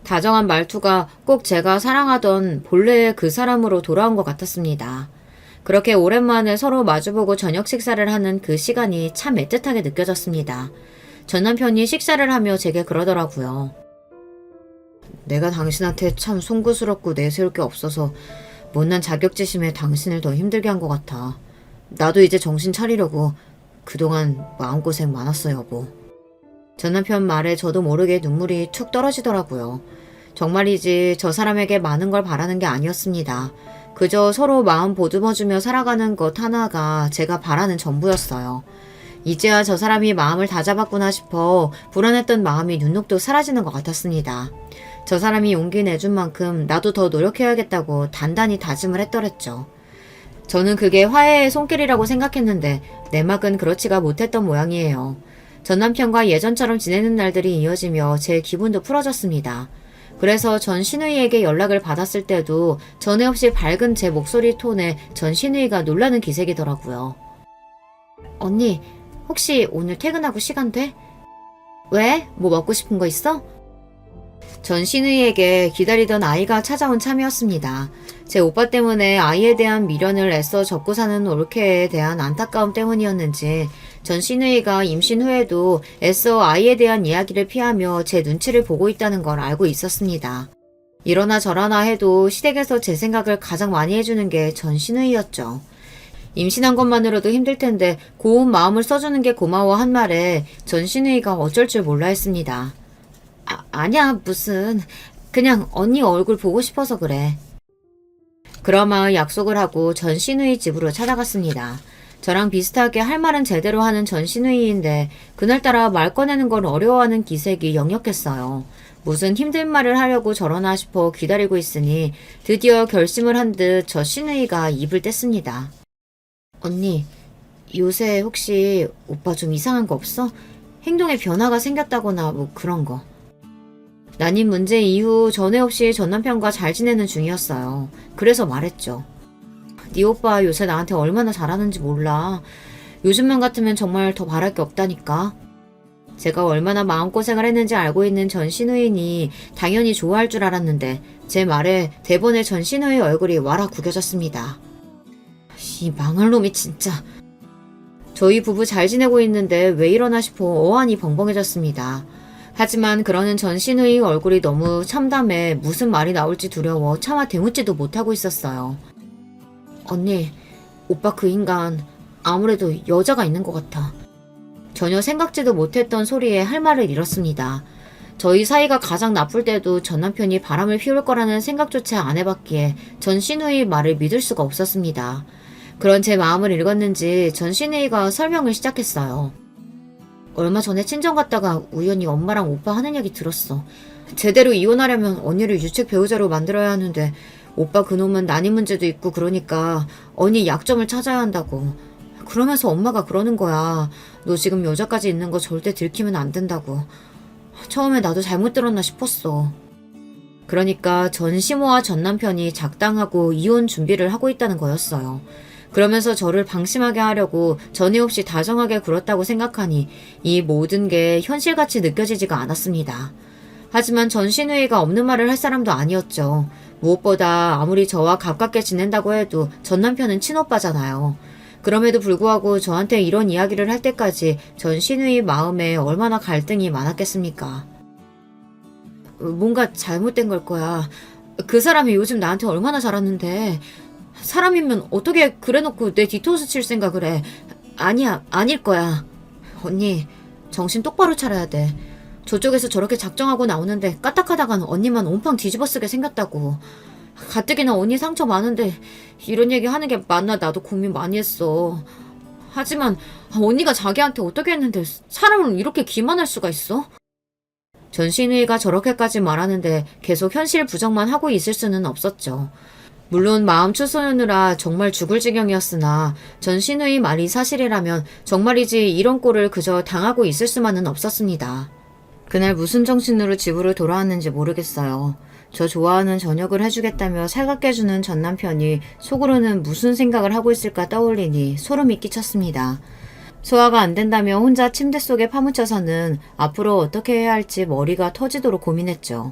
A: 다정한 말투가 꼭 제가 사랑하던 본래의 그 사람으로 돌아온 것 같았습니다. 그렇게 오랜만에 서로 마주보고 저녁 식사를 하는 그 시간이 참 애틋하게 느껴졌습니다. 전 남편이 식사를 하며 제게 그러더라고요. 내가 당신한테 참 송구스럽고 내세울 게 없어서 못난 자격지심에 당신을 더 힘들게 한 것 같아. 나도 이제 정신 차리려고. 그동안 마음고생 많았어, 여보. 전 남편 말에 저도 모르게 눈물이 툭 떨어지더라고요. 정말이지 저 사람에게 많은 걸 바라는 게 아니었습니다. 그저 서로 마음 보듬어주며 살아가는 것 하나가 제가 바라는 전부였어요. 이제야 저 사람이 마음을 다잡았구나 싶어 불안했던 마음이 눈녹듯 사라지는 것 같았습니다. 저 사람이 용기 내준 만큼 나도 더 노력해야겠다고 단단히 다짐을 했더랬죠. 저는 그게 화해의 손길이라고 생각했는데 내막은 그렇지가 못했던 모양이에요. 전 남편과 예전처럼 지내는 날들이 이어지며 제 기분도 풀어졌습니다. 그래서 전 신우이에게 연락을 받았을 때도 전에 없이 밝은 제 목소리 톤에 전 신우이가 놀라는 기색이더라고요. 언니, 혹시 오늘 퇴근하고 시간 돼? 왜? 뭐 먹고 싶은 거 있어? 전 신우이에게 기다리던 아이가 찾아온 참이었습니다. 제 오빠 때문에 아이에 대한 미련을 애써 접고 사는 올케에 대한 안타까움 때문이었는지 전 신우이가 임신 후에도 애써 아이에 대한 이야기를 피하며 제 눈치를 보고 있다는 걸 알고 있었습니다. 이러나 저러나 해도 시댁에서 제 생각을 가장 많이 해주는 게 전 신우이였죠. 임신한 것만으로도 힘들 텐데 고운 마음을 써주는 게 고마워 한 말에 전 신우이가 어쩔 줄 몰라 했습니다. 아니야, 무슨. 그냥 언니 얼굴 보고 싶어서 그래. 그러마 약속을 하고 전 신우이 집으로 찾아갔습니다. 저랑 비슷하게 할 말은 제대로 하는 전 신우이인데 그날따라 말 꺼내는 걸 어려워하는 기색이 역력했어요. 무슨 힘든 말을 하려고 저러나 싶어 기다리고 있으니 드디어 결심을 한 듯 저 신우이가 입을 뗐습니다. 언니, 요새 혹시 오빠 좀 이상한 거 없어? 행동에 변화가 생겼다거나 뭐 그런 거. 난임 문제 이후 전에 없이 전 남편과 잘 지내는 중이었어요. 그래서 말했죠. 네 오빠 요새 나한테 얼마나 잘하는지 몰라. 요즘만 같으면 정말 더 바랄 게 없다니까. 제가 얼마나 마음고생을 했는지 알고 있는 전 신우인이 당연히 좋아할 줄 알았는데 제 말에 대번에 전 신우의 얼굴이 와라 구겨졌습니다. 이 망할 놈이 진짜. 저희 부부 잘 지내고 있는데 왜 이러나 싶어 어안이 벙벙해졌습니다. 하지만 그러는 전 신우의 얼굴이 너무 참담해 무슨 말이 나올지 두려워 차마 대묻지도 못하고 있었어요. 언니, 오빠 그 인간 아무래도 여자가 있는 것 같아. 전혀 생각지도 못했던 소리에 할 말을 잃었습니다. 저희 사이가 가장 나쁠 때도 전 남편이 바람을 피울 거라는 생각조차 안 해봤기에 전 신우의 말을 믿을 수가 없었습니다. 그런 제 마음을 읽었는지 전 신우이가 설명을 시작했어요. 얼마 전에 친정 갔다가 우연히 엄마랑 오빠 하는 얘기 들었어. 제대로 이혼하려면 언니를 유책 배우자로 만들어야 하는데 오빠 그놈은 난임 문제도 있고 그러니까 언니 약점을 찾아야 한다고. 그러면서 엄마가 그러는 거야. 너 지금 여자까지 있는 거 절대 들키면 안 된다고. 처음에 나도 잘못 들었나 싶었어. 그러니까 전 시모와 전 남편이 작당하고 이혼 준비를 하고 있다는 거였어요. 그러면서 저를 방심하게 하려고 전에 없이 다정하게 굴었다고 생각하니 이 모든 게 현실같이 느껴지지가 않았습니다. 하지만 전 신우이가 없는 말을 할 사람도 아니었죠. 무엇보다 아무리 저와 가깝게 지낸다고 해도 전 남편은 친오빠잖아요. 그럼에도 불구하고 저한테 이런 이야기를 할 때까지 전 신우이 마음에 얼마나 갈등이 많았겠습니까? 뭔가 잘못된 걸 거야. 그 사람이 요즘 나한테 얼마나 잘하는데 사람이면 어떻게 그래놓고 내 뒤통수 칠 생각을 해. 아니야, 아닐 거야. 언니, 정신 똑바로 차려야 돼. 저쪽에서 저렇게 작정하고 나오는데 까딱하다간 언니만 온팡 뒤집어쓰게 생겼다고. 가뜩이나 언니 상처 많은데 이런 얘기 하는 게 맞나 나도 고민 많이 했어. 하지만 언니가 자기한테 어떻게 했는데 사람을 이렇게 기만할 수가 있어? 전 신우이가 저렇게까지 말하는데 계속 현실 부정만 하고 있을 수는 없었죠. 물론 마음 추스르느라 정말 죽을 지경이었으나 전 신우이 말이 사실이라면 정말이지 이런 꼴을 그저 당하고 있을 수만은 없었습니다. 그날 무슨 정신으로 집으로 돌아왔는지 모르겠어요. 저 좋아하는 저녁을 해주겠다며 살갑게 해주는 전 남편이 속으로는 무슨 생각을 하고 있을까 떠올리니 소름이 끼쳤습니다. 소화가 안 된다며 혼자 침대 속에 파묻혀서는 앞으로 어떻게 해야 할지 머리가 터지도록 고민했죠.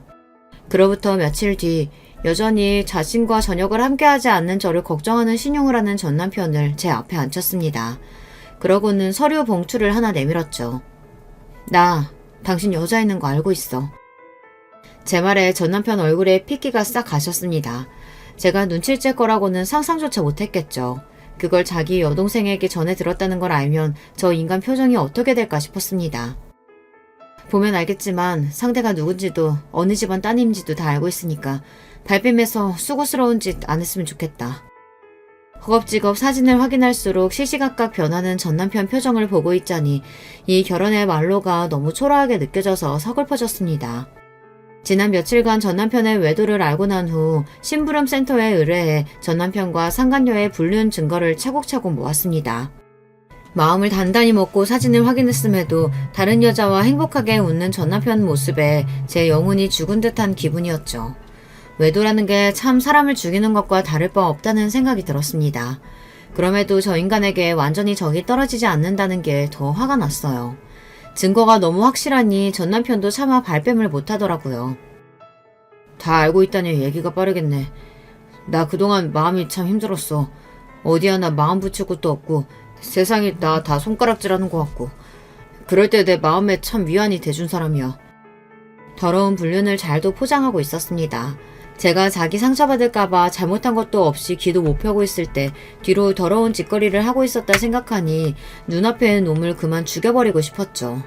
A: 그로부터 며칠 뒤 여전히 자신과 저녁을 함께하지 않는 저를 걱정하는 신용을 하는 전 남편을 제 앞에 앉혔습니다. 그러고는 서류 봉투를 하나 내밀었죠. 나 당신 여자 있는 거 알고 있어. 제 말에 전 남편 얼굴에 핏기가 싹 가셨습니다. 제가 눈치를 챌 거라고는 상상조차 못했겠죠. 그걸 자기 여동생에게 전해 들었다는 걸 알면 저 인간 표정이 어떻게 될까 싶었습니다. 보면 알겠지만 상대가 누군지도 어느 집안 따님인지도 다 알고 있으니까 발뺌해서 수고스러운 짓 안 했으면 좋겠다. 허겁지겁 사진을 확인할수록 시시각각 변하는 전남편 표정을 보고 있자니 이 결혼의 말로가 너무 초라하게 느껴져서 서글퍼졌습니다. 지난 며칠간 전남편의 외도를 알고 난 후 심부름 센터에 의뢰해 전남편과 상간녀의 불륜 증거를 차곡차곡 모았습니다. 마음을 단단히 먹고 사진을 확인했음에도 다른 여자와 행복하게 웃는 전남편 모습에 제 영혼이 죽은 듯한 기분이었죠. 외도라는 게 참 사람을 죽이는 것과 다를 바 없다는 생각이 들었습니다. 그럼에도 저 인간에게 완전히 정이 떨어지지 않는다는 게 더 화가 났어요. 증거가 너무 확실하니 전 남편도 차마 발뺌을 못하더라고요. 다 알고 있다니 얘기가 빠르겠네. 나 그동안 마음이 참 힘들었어. 어디 하나 마음 붙일 것도 없고 세상이 나 다 손가락질하는 것 같고 그럴 때 내 마음에 참 위안이 돼준 사람이야. 더러운 불륜을 잘도 포장하고 있었습니다. 제가 자기 상처받을까봐 잘못한 것도 없이 귀도 못 펴고 있을 때 뒤로 더러운 짓거리를 하고 있었다 생각하니 눈앞에 놈을 그만 죽여버리고 싶었죠.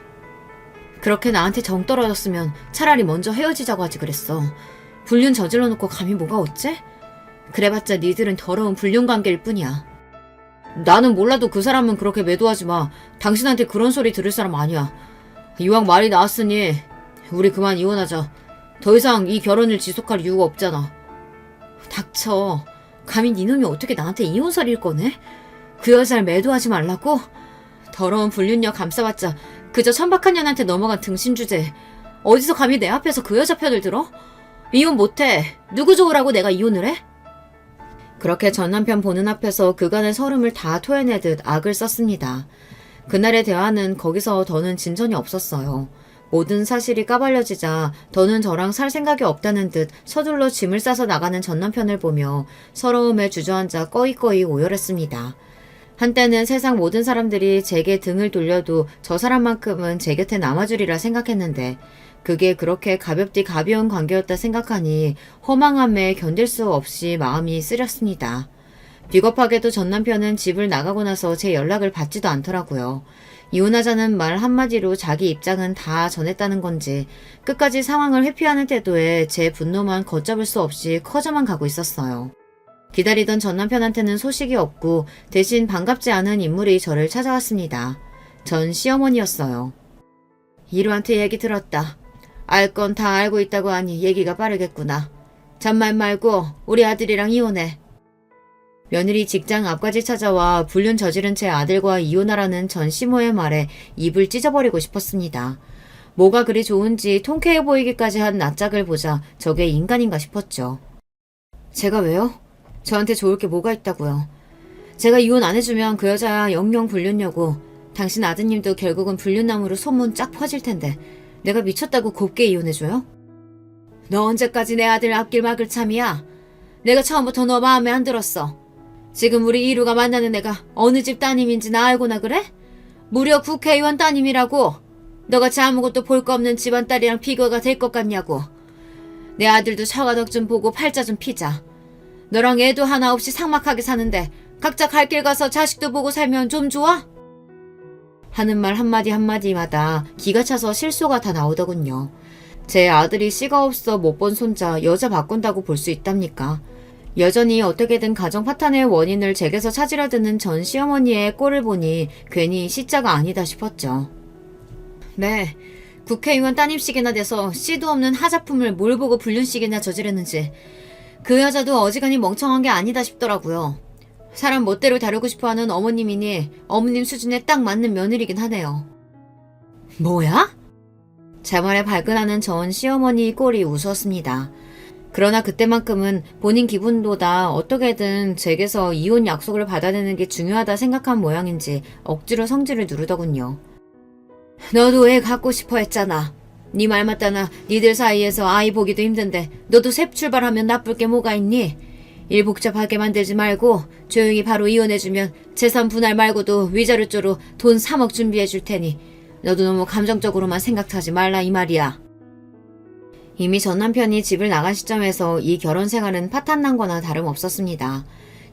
A: 그렇게 나한테 정 떨어졌으면 차라리 먼저 헤어지자고 하지 그랬어. 불륜 저질러 놓고 감히 뭐가 어째? 그래봤자 니들은 더러운 불륜 관계일 뿐이야. 나는 몰라도 그 사람은 그렇게 매도하지 마. 당신한테 그런 소리 들을 사람 아니야. 이왕 말이 나왔으니 우리 그만 이혼하자. 더 이상 이 결혼을 지속할 이유가 없잖아. 닥쳐. 감히 니놈이 어떻게 나한테 이혼설이를 꺼내? 그 여자를 매도하지 말라고? 더러운 불륜녀 감싸봤자 그저 천박한 년한테 넘어간 등신 주제. 어디서 감히 내 앞에서 그 여자 편을 들어? 이혼 못해. 누구 좋으라고 내가 이혼을 해? 그렇게 전 남편 보는 앞에서 그간의 서름을 다 토해내듯 악을 썼습니다. 그날의 대화는 거기서 더는 진전이 없었어요. 모든 사실이 까발려지자 더는 저랑 살 생각이 없다는 듯 서둘러 짐을 싸서 나가는 전 남편을 보며 서러움에 주저앉아 꺼이꺼이 오열했습니다. 한때는 세상 모든 사람들이 제게 등을 돌려도 저 사람만큼은 제 곁에 남아주리라 생각했는데 그게 그렇게 가볍디 가벼운 관계였다 생각하니 허망함에 견딜 수 없이 마음이 쓰렸습니다. 비겁하게도 전 남편은 집을 나가고 나서 제 연락을 받지도 않더라고요. 이혼하자는 말 한마디로 자기 입장은 다 전했다는 건지 끝까지 상황을 회피하는 태도에 제 분노만 걷잡을 수 없이 커져만 가고 있었어요. 기다리던 전 남편한테는 소식이 없고 대신 반갑지 않은 인물이 저를 찾아왔습니다. 전 시어머니였어요. 이루한테 얘기 들었다. 알 건 다 알고 있다고 하니 얘기가 빠르겠구나. 잔말 말고 우리 아들이랑 이혼해. 며느리 직장 앞까지 찾아와 불륜 저지른 제 아들과 이혼하라는 전 시모의 말에 입을 찢어버리고 싶었습니다. 뭐가 그리 좋은지 통쾌해 보이기까지 한 낯짝을 보자 저게 인간인가 싶었죠. 제가 왜요? 저한테 좋을 게 뭐가 있다고요. 제가 이혼 안 해주면 그 여자야 영영 불륜녀고 당신 아드님도 결국은 불륜남으로 소문 쫙 퍼질 텐데 내가 미쳤다고 곱게 이혼해줘요? 너 언제까지 내 아들 아낄 막을 참이야? 내가 처음부터 너 마음에 안 들었어. 지금 우리 이루가 만나는 애가 어느 집 따님인지 나 알고나 그래? 무려 국회의원 따님이라고. 너같이 아무것도 볼 거 없는 집안딸이랑 비교가 될 것 같냐고. 내 아들도 처가덕 좀 보고 팔자 좀 피자. 너랑 애도 하나 없이 삭막하게 사는데 각자 갈 길 가서 자식도 보고 살면 좀 좋아? 하는 말 한마디 한마디마다 기가 차서 실소가 다 나오더군요. 제 아들이 씨가 없어 못 본 손자 여자 바꾼다고 볼 수 있답니까? 여전히 어떻게든 가정 파탄의 원인을 제게서 찾으려 드는 전 시어머니의 꼴을 보니 괜히 씨자가 아니다 싶었죠. 네, 국회의원 따님식이나 돼서 씨도 없는 하자품을 뭘 보고 불륜식이나 저지르는지 그 여자도 어지간히 멍청한 게 아니다 싶더라고요. 사람 멋대로 다루고 싶어하는 어머님이니 어머님 수준에 딱 맞는 며느리긴 하네요. 뭐야? 제 말에 발끈하는 전 시어머니 꼴이 우스웠습니다. 그러나 그때만큼은 본인 기분보다 어떻게든 제게서 이혼 약속을 받아내는 게 중요하다 생각한 모양인지 억지로 성질을 누르더군요. 너도 애 갖고 싶어 했잖아. 네 말 맞다나 니들 사이에서 아이 보기도 힘든데 너도 새 출발하면 나쁠 게 뭐가 있니? 일 복잡하게 만들지 말고 조용히 바로 이혼해주면 재산 분할 말고도 위자료조로 돈 3억 준비해줄 테니 너도 너무 감정적으로만 생각하지 말라 이 말이야. 이미 전 남편이 집을 나간 시점에서 이 결혼 생활은 파탄난 거나 다름없었습니다.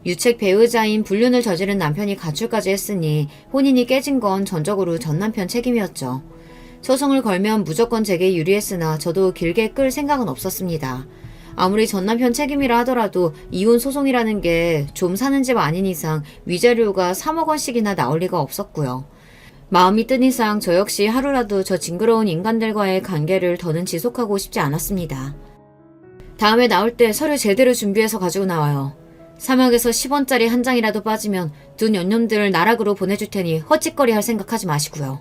A: 유책 배우자인 불륜을 저지른 남편이 가출까지 했으니 혼인이 깨진 건 전적으로 전 남편 책임이었죠. 소송을 걸면 무조건 제게 유리했으나 저도 길게 끌 생각은 없었습니다. 아무리 전 남편 책임이라 하더라도 이혼 소송이라는 게 좀 사는 집 아닌 이상 위자료가 3억 원씩이나 나올 리가 없었고요. 마음이 뜬 이상 저 역시 하루라도 저 징그러운 인간들과의 관계를 더는 지속하고 싶지 않았습니다. 다음에 나올 때 서류 제대로 준비해서 가지고 나와요. 사막에서 10원짜리 한 장이라도 빠지면 두 년놈들 나락으로 보내줄 테니 헛짓거리 할 생각하지 마시고요.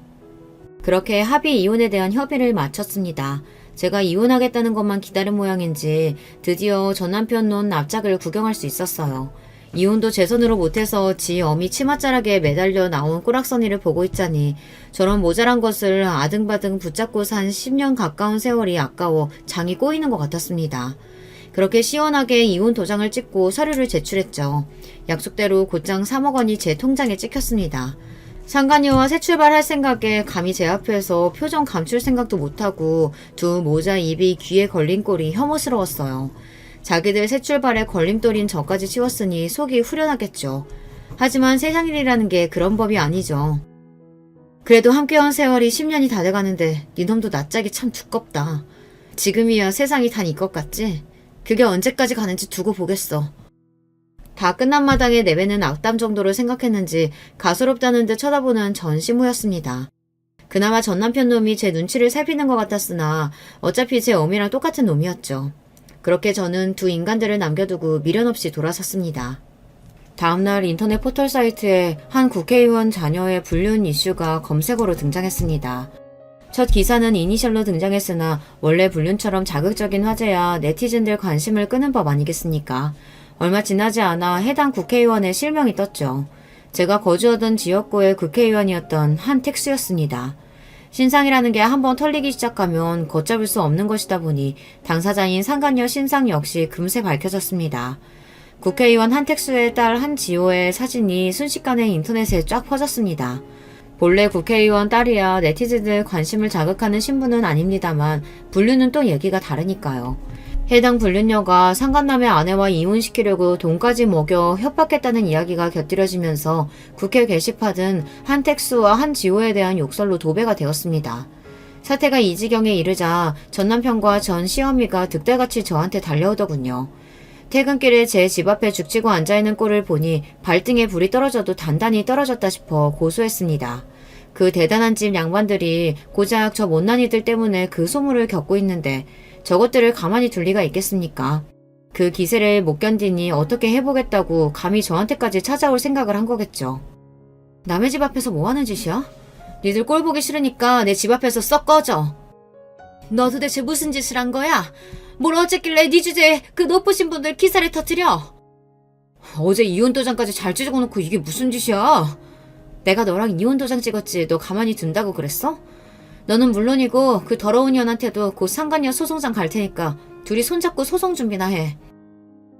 A: 그렇게 합의 이혼에 대한 협의를 마쳤습니다. 제가 이혼하겠다는 것만 기다린 모양인지 드디어 전 남편 놓은 납작을 구경할 수 있었어요. 이혼도 제 손으로 못해서 지 어미 치맛자락에 매달려 나온 꼬락서니를 보고 있자니 저런 모자란 것을 아등바등 붙잡고 산 10년 가까운 세월이 아까워 장이 꼬이는 것 같았습니다. 그렇게 시원하게 이혼 도장을 찍고 서류를 제출했죠. 약속대로 곧장 3억 원이 제 통장에 찍혔습니다. 상간녀와 새 출발할 생각에 감히 제 앞에서 표정 감출 생각도 못하고 두 모자 입이 귀에 걸린 꼴이 혐오스러웠어요. 자기들 새 출발에 걸림돌인 저까지 치웠으니 속이 후련하겠죠. 하지만 세상 일이라는 게 그런 법이 아니죠. 그래도 함께한 세월이 10년이 다 돼가는데 니놈도 낯짝이 참 두껍다. 지금이야 세상이 다 네 것 같지? 그게 언제까지 가는지 두고 보겠어. 다 끝난 마당에 내뱉는 악담 정도로 생각했는지 가소롭다는 듯 쳐다보는 전시무였습니다. 그나마 전 남편 놈이 제 눈치를 살피는 것 같았으나 어차피 제 어미랑 똑같은 놈이었죠. 그렇게 저는 두 인간들을 남겨두고 미련 없이 돌아섰습니다. 다음날 인터넷 포털 사이트에 한 국회의원 자녀의 불륜 이슈가 검색어로 등장했습니다. 첫 기사는 이니셜로 등장했으나 원래 불륜처럼 자극적인 화제야 네티즌들 관심을 끄는 법 아니겠습니까? 얼마 지나지 않아 해당 국회의원의 실명이 떴죠. 제가 거주하던 지역구의 국회의원이었던 한택수였습니다. 신상이라는 게 한번 털리기 시작하면 걷잡을 수 없는 것이다 보니 당사자인 상간녀 신상 역시 금세 밝혀졌습니다. 국회의원 한택수의 딸 한지호의 사진이 순식간에 인터넷에 쫙 퍼졌습니다. 본래 국회의원 딸이야 네티즌들 관심을 자극하는 신분은 아닙니다만 불륜은 또 얘기가 다르니까요. 해당 불륜녀가 상간남의 아내와 이혼시키려고 돈까지 먹여 협박했다는 이야기가 곁들여지면서 국회 게시판은 한택수와 한지호에 대한 욕설로 도배가 되었습니다. 사태가 이 지경에 이르자 전 남편과 전 시어미가 득달같이 저한테 달려오더군요. 퇴근길에 제 집 앞에 죽치고 앉아있는 꼴을 보니 발등에 불이 떨어져도 단단히 떨어졌다 싶어 고소했습니다. 그 대단한 집 양반들이 고작 저 못난이들 때문에 그 소문을 겪고 있는데 저것들을 가만히 둘 리가 있겠습니까? 그 기세를 못 견디니 어떻게 해보겠다고 감히 저한테까지 찾아올 생각을 한 거겠죠. 남의 집 앞에서 뭐 하는 짓이야? 니들 꼴 보기 싫으니까 내 집 앞에서 썩 꺼져. 너 도대체 무슨 짓을 한 거야? 뭘 어쨌길래 네 주제에 그 높으신 분들 기사를 터뜨려? 어제 이혼 도장까지 잘 찍어놓고 이게 무슨 짓이야? 내가 너랑 이혼 도장 찍었지 너 가만히 둔다고 그랬어? 너는 물론이고 그 더러운 년한테도 곧 상간녀 소송장 갈 테니까 둘이 손잡고 소송 준비나 해.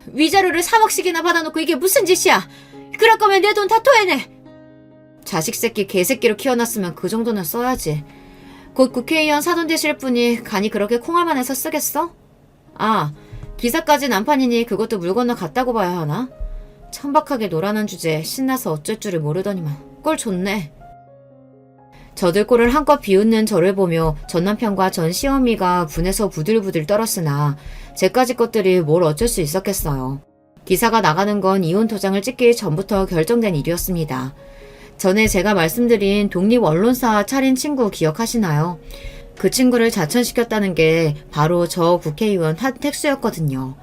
A: 위자료를 3억씩이나 받아놓고 이게 무슨 짓이야? 그럴 거면 내 돈 다 토해내. 자식 새끼 개새끼로 키워놨으면 그 정도는 써야지. 곧 국회의원 사돈 되실 분이 간이 그렇게 콩알만 해서 쓰겠어? 아, 기사까지 난판이니 그것도 물 건너 갔다고 봐야 하나? 천박하게 노란한 주제에 신나서 어쩔 줄을 모르더니만 꼴 좋네. 저들 꼴을 한껏 비웃는 저를 보며 전 남편과 전 시어미가 분해서 부들부들 떨었으나 제까지 것들이 뭘 어쩔 수 있었겠어요. 기사가 나가는 건 이혼 도장을 찍기 전부터 결정된 일이었습니다. 전에 제가 말씀드린 독립 언론사 차린 친구 기억하시나요? 그 친구를 자천시켰다는 게 바로 저 국회의원 한택수였거든요.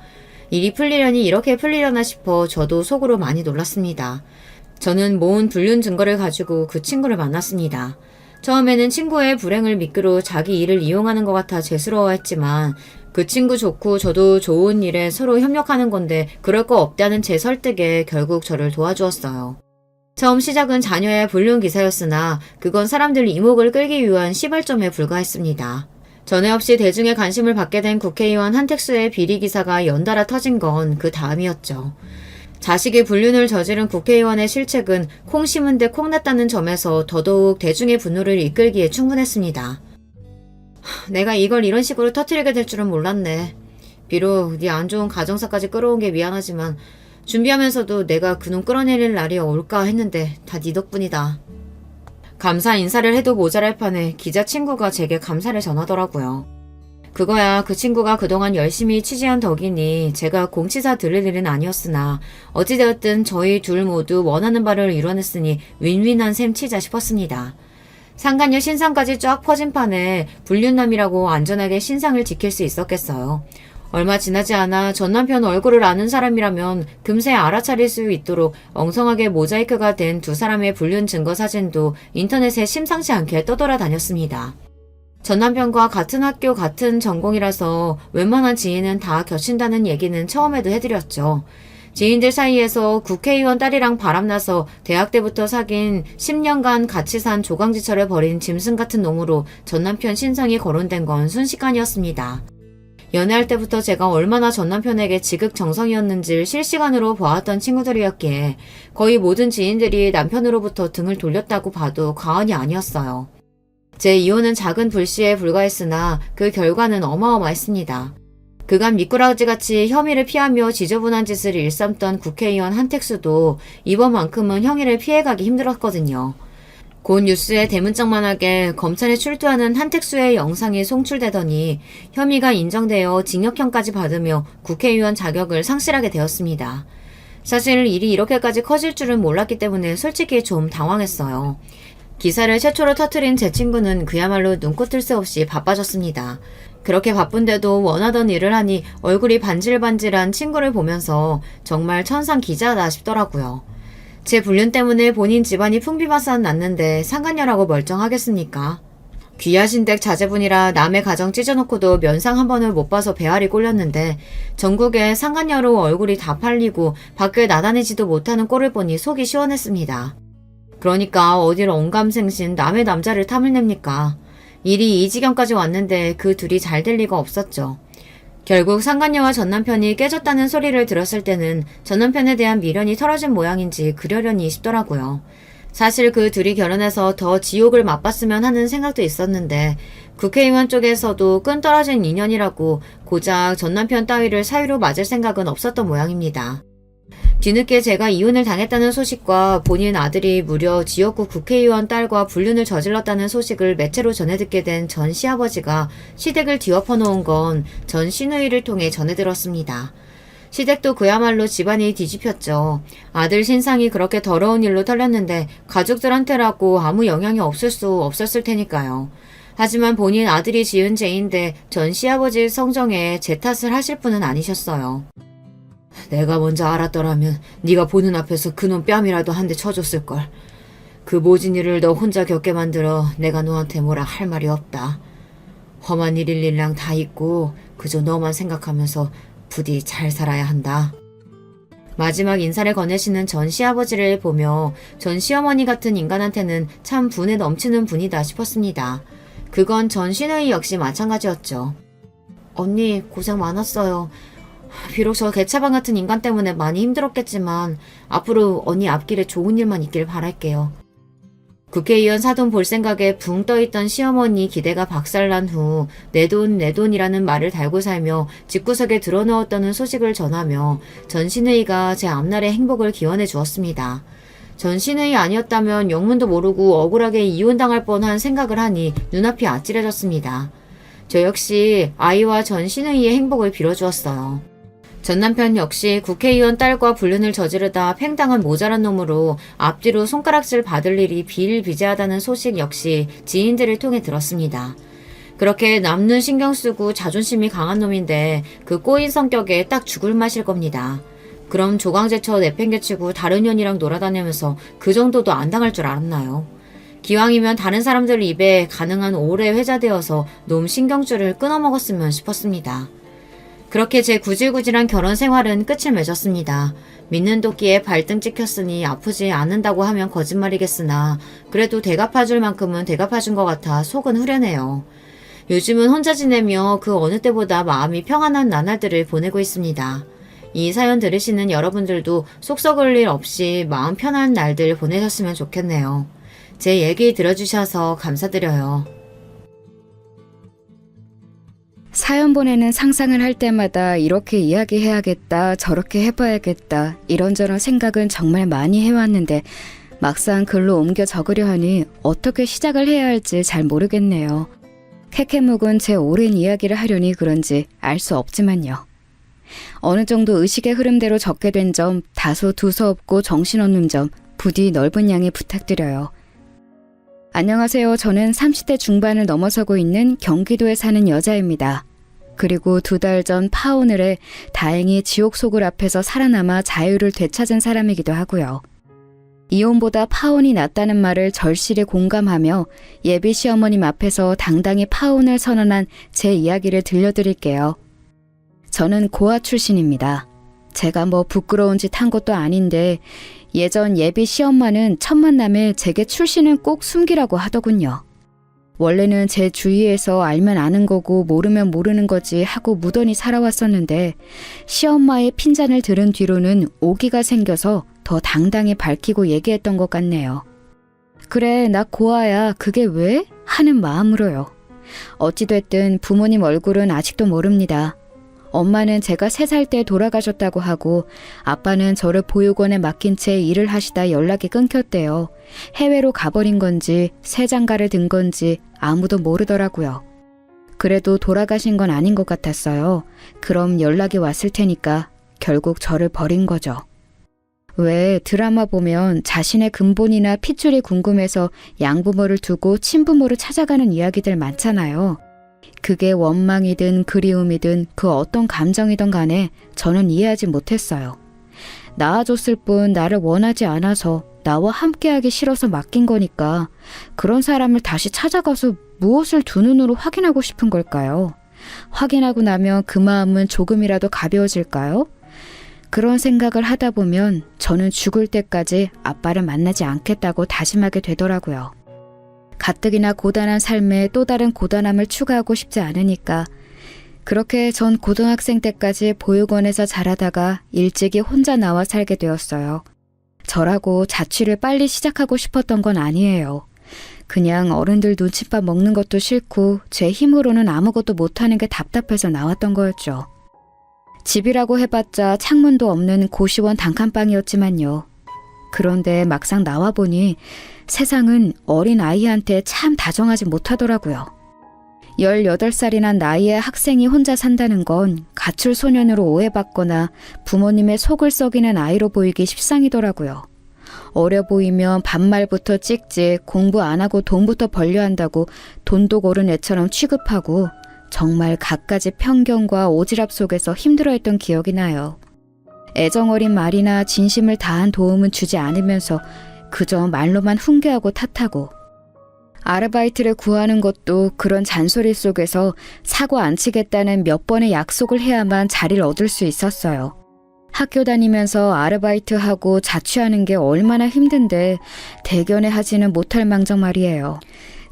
A: 일이 풀리려니 이렇게 풀리려나 싶어 저도 속으로 많이 놀랐습니다. 저는 모은 불륜 증거를 가지고 그 친구를 만났습니다. 처음에는 친구의 불행을 미끄러 자기 일을 이용하는 것 같아 죄스러워했지만 그 친구 좋고 저도 좋은 일에 서로 협력하는 건데 그럴 거 없다는 제 설득에 결국 저를 도와주었어요. 처음 시작은 자녀의 불륜 기사였으나 그건 사람들 이목을 끌기 위한 시발점에 불과했습니다. 전에 없이 대중의 관심을 받게 된 국회의원 한택수의 비리 기사가 연달아 터진 건 그 다음이었죠. 자식의 불륜을 저지른 국회의원의 실책은 콩 심은 데 콩 났다는 점에서 더더욱 대중의 분노를 이끌기에 충분했습니다. 내가 이걸 이런 식으로 터뜨리게 될 줄은 몰랐네. 비록 네 안 좋은 가정사까지 끌어온 게 미안하지만 준비하면서도 내가 그놈 끌어내릴 날이 올까 했는데 다 네 덕분이다. 감사 인사를 해도 모자랄 판에 기자 친구가 제게 감사를 전하더라고요. 그거야 그 친구가 그동안 열심히 취재한 덕이니 제가 공치사 들릴 일은 아니었으나 어찌되었든 저희 둘 모두 원하는 바를 이뤄냈으니 윈윈한 셈 치자 싶었습니다. 상간녀 신상까지 쫙 퍼진 판에 불륜남이라고 안전하게 신상을 지킬 수 있었겠어요. 얼마 지나지 않아 전 남편 얼굴을 아는 사람이라면 금세 알아차릴 수 있도록 엉성하게 모자이크가 된 두 사람의 불륜 증거 사진도 인터넷에 심상치 않게 떠돌아다녔습니다. 전 남편과 같은 학교 같은 전공이라서 웬만한 지인은 다 겹친다는 얘기는 처음에도 해드렸죠. 지인들 사이에서 국회의원 딸이랑 바람나서 대학 때부터 사귄 10년간 같이 산 조강지처를 벌인 짐승 같은 놈으로 전 남편 신상이 거론된 건 순식간이었습니다. 연애할 때부터 제가 얼마나 전 남편에게 지극정성이었는지를 실시간으로 보았던 친구들이었기에 거의 모든 지인들이 남편으로부터 등을 돌렸다고 봐도 과언이 아니었어요. 제 이혼은 작은 불씨에 불과했으나 그 결과는 어마어마했습니다. 그간 미꾸라지같이 혐의를 피하며 지저분한 짓을 일삼던 국회의원 한택수도 이번만큼은 형의를 피해가기 힘들었거든요. 곧 뉴스에 대문짝만하게 검찰에 출두하는 한택수의 영상이 송출되더니 혐의가 인정되어 징역형까지 받으며 국회의원 자격을 상실하게 되었습니다. 사실 일이 이렇게까지 커질 줄은 몰랐기 때문에 솔직히 좀 당황했어요. 기사를 최초로 터뜨린 제 친구는 그야말로 눈코 뜰 새 없이 바빠졌습니다. 그렇게 바쁜데도 원하던 일을 하니 얼굴이 반질반질한 친구를 보면서 정말 천상 기자다 싶더라고요. 제 불륜 때문에 본인 집안이 풍비박산 났는데 상간녀라고 멀쩡하겠습니까? 귀하신 댁 자제분이라 남의 가정 찢어놓고도 면상 한 번을 못 봐서 배알이 꼴렸는데 전국에 상간녀로 얼굴이 다 팔리고 밖을 나다니지도 못하는 꼴을 보니 속이 시원했습니다. 그러니까 어딜 언감생신 남의 남자를 탐을 냅니까? 일이 이 지경까지 왔는데 그 둘이 잘 될 리가 없었죠. 결국 상간녀와 전남편이 깨졌다는 소리를 들었을 때는 전남편에 대한 미련이 털어진 모양인지 그러려니 싶더라고요. 사실 그 둘이 결혼해서 더 지옥을 맛봤으면 하는 생각도 있었는데 국회의원 쪽에서도 끈떨어진 인연이라고 고작 전남편 따위를 사유로 맞을 생각은 없었던 모양입니다. 뒤늦게 제가 이혼을 당했다는 소식과 본인 아들이 무려 지역구 국회의원 딸과 불륜을 저질렀다는 소식을 매체로 전해 듣게 된 전 시아버지가 시댁을 뒤엎어 놓은 건 전 시누이를 통해 전해 들었습니다. 시댁도 그야말로 집안이 뒤집혔죠. 아들 신상이 그렇게 더러운 일로 털렸는데 가족들한테라고 아무 영향이 없을 수 없었을 테니까요. 하지만 본인 아들이 지은 죄인데 전 시아버지 성정에 제 탓을 하실 분은 아니셨어요. 내가 먼저 알았더라면 네가 보는 앞에서 그놈 뺨이라도 한 대 쳐줬을걸. 그 모진 일을 너 혼자 겪게 만들어 내가 너한테 뭐라 할 말이 없다. 험한 일일 일랑 다 있고 그저 너만 생각하면서 부디 잘 살아야 한다. 마지막 인사를 건네시는 전 시아버지를 보며 전 시어머니 같은 인간한테는 참 분에 넘치는 분이다 싶었습니다. 그건 전 시누이 역시 마찬가지였죠. 언니 고생 많았어요. 비록 저 개차반 같은 인간 때문에 많이 힘들었겠지만 앞으로 언니 앞길에 좋은 일만 있길 바랄게요. 국회의원 사돈 볼 생각에 붕 떠있던 시어머니 기대가 박살난 후 내 돈 내 돈이라는 말을 달고 살며 집구석에 들어넣었다는 소식을 전하며 전 시누이가 제 앞날의 행복을 기원해 주었습니다. 전 시누이 아니었다면 영문도 모르고 억울하게 이혼당할 뻔한 생각을 하니 눈앞이 아찔해졌습니다. 저 역시 아이와 전 시누이의 행복을 빌어주었어요. 전 남편 역시 국회의원 딸과 불륜을 저지르다 팽당한 모자란 놈으로 앞뒤로 손가락질 받을 일이 비일비재하다는 소식 역시 지인들을 통해 들었습니다. 그렇게 남눈 신경 쓰고 자존심이 강한 놈인데 그 꼬인 성격에 딱 죽을 맛일 겁니다. 그럼 조강제쳐 내팽개치고 다른 년이랑 놀아다니면서 그 정도도 안 당할 줄 알았나요? 기왕이면 다른 사람들 입에 가능한 오래 회자되어서 놈 신경줄을 끊어먹었으면 싶었습니다. 그렇게 제 구질구질한 결혼 생활은 끝을 맺었습니다. 믿는 도끼에 발등 찍혔으니 아프지 않는다고 하면 거짓말이겠으나 그래도 대갚아줄 만큼은 대갚아준 것 같아 속은 후련해요. 요즘은 혼자 지내며 그 어느 때보다 마음이 평안한 나날들을 보내고 있습니다. 이 사연 들으시는 여러분들도 속 썩을 일 없이 마음 편한 날들 보내셨으면 좋겠네요. 제 얘기 들어주셔서 감사드려요.
B: 사연 보내는 상상을 할 때마다 이렇게 이야기해야겠다, 저렇게 해봐야겠다, 이런저런 생각은 정말 많이 해왔는데 막상 글로 옮겨 적으려 하니 어떻게 시작을 해야 할지 잘 모르겠네요. 캐캐묵은 제 오랜 이야기를 하려니 그런지 알 수 없지만요. 어느 정도 의식의 흐름대로 적게 된 점, 다소 두서없고 정신없는 점, 부디 넓은 양해 부탁드려요. 안녕하세요. 저는 30대 중반을 넘어서고 있는 경기도에 사는 여자입니다. 그리고 2달 전 파혼을 해 다행히 지옥 속을 앞에서 살아남아 자유를 되찾은 사람이기도 하고요. 이혼보다 파혼이 낫다는 말을 절실히 공감하며 예비 시어머님 앞에서 당당히 파혼을 선언한 제 이야기를 들려드릴게요. 저는 고아 출신입니다. 제가 뭐 부끄러운 짓 한 것도 아닌데 예전 예비 시엄마는 첫 만남에 제게 출신은 꼭 숨기라고 하더군요. 원래는 제 주위에서 알면 아는 거고 모르면 모르는 거지 하고 무던히 살아왔었는데 시엄마의 핀잔을 들은 뒤로는 오기가 생겨서 더 당당히 밝히고 얘기했던 것 같네요. 그래, 나 고아야. 그게 왜? 하는 마음으로요. 어찌됐든 부모님 얼굴은 아직도 모릅니다. 엄마는 제가 3살 때 돌아가셨다고 하고 아빠는 저를 보육원에 맡긴 채 일을 하시다 연락이 끊겼대요. 해외로 가버린 건지 새 장가를 든 건지 아무도 모르더라고요. 그래도 돌아가신 건 아닌 것 같았어요. 그럼 연락이 왔을 테니까 결국 저를 버린 거죠. 왜 드라마 보면 자신의 근본이나 핏줄이 궁금해서 양부모를 두고 친부모를 찾아가는 이야기들 많잖아요. 그게 원망이든 그리움이든 그 어떤 감정이든 간에 저는 이해하지 못했어요. 낳아줬을 뿐 나를 원하지 않아서 나와 함께하기 싫어서 맡긴 거니까 그런 사람을 다시 찾아가서 무엇을 두 눈으로 확인하고 싶은 걸까요? 확인하고 나면 그 마음은 조금이라도 가벼워질까요? 그런 생각을 하다 보면 저는 죽을 때까지 아빠를 만나지 않겠다고 다짐하게 되더라고요. 가뜩이나 고단한 삶에 또 다른 고단함을 추가하고 싶지 않으니까 그렇게 전 고등학생 때까지 보육원에서 자라다가 일찍이 혼자 나와 살게 되었어요. 저라고 자취를 빨리 시작하고 싶었던 건 아니에요. 그냥 어른들 눈칫밥 먹는 것도 싫고 제 힘으로는 아무것도 못하는 게 답답해서 나왔던 거였죠. 집이라고 해봤자 창문도 없는 고시원 단칸방이었지만요. 그런데 막상 나와보니 세상은 어린 아이한테 참 다정하지 못하더라고요. 18살이나 나이의 학생이 혼자 산다는 건 가출 소년으로 오해받거나 부모님의 속을 썩이는 아이로 보이기 십상이더라고요. 어려 보이면 반말부터 찍찍, 공부 안 하고 돈부터 벌려 한다고 돈도 고른 애처럼 취급하고 정말 갖가지 편견과 오지랖 속에서 힘들어했던 기억이 나요. 애정어린 말이나 진심을 다한 도움은 주지 않으면서 그저 말로만 훈계하고 탓하고 아르바이트를 구하는 것도 그런 잔소리 속에서 사고 안 치겠다는 몇 번의 약속을 해야만 자리를 얻을 수 있었어요. 학교 다니면서 아르바이트하고 자취하는 게 얼마나 힘든데 대견해 하지는 못할 망정 말이에요.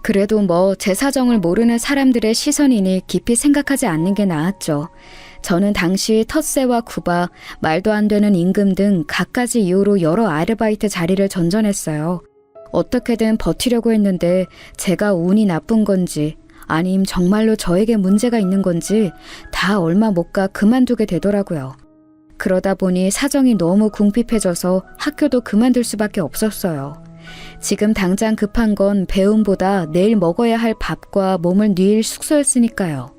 B: 그래도 뭐 제 사정을 모르는 사람들의 시선이니 깊이 생각하지 않는 게 나았죠. 저는 당시 텃세와 구박, 말도 안 되는 임금 등 갖가지 이유로 여러 아르바이트 자리를 전전했어요. 어떻게든 버티려고 했는데 제가 운이 나쁜 건지 아님 정말로 저에게 문제가 있는 건지 다 얼마 못 가 그만두게 되더라고요. 그러다 보니 사정이 너무 궁핍해져서 학교도 그만둘 수밖에 없었어요. 지금 당장 급한 건 배움보다 내일 먹어야 할 밥과 몸을 누일 숙소였으니까요.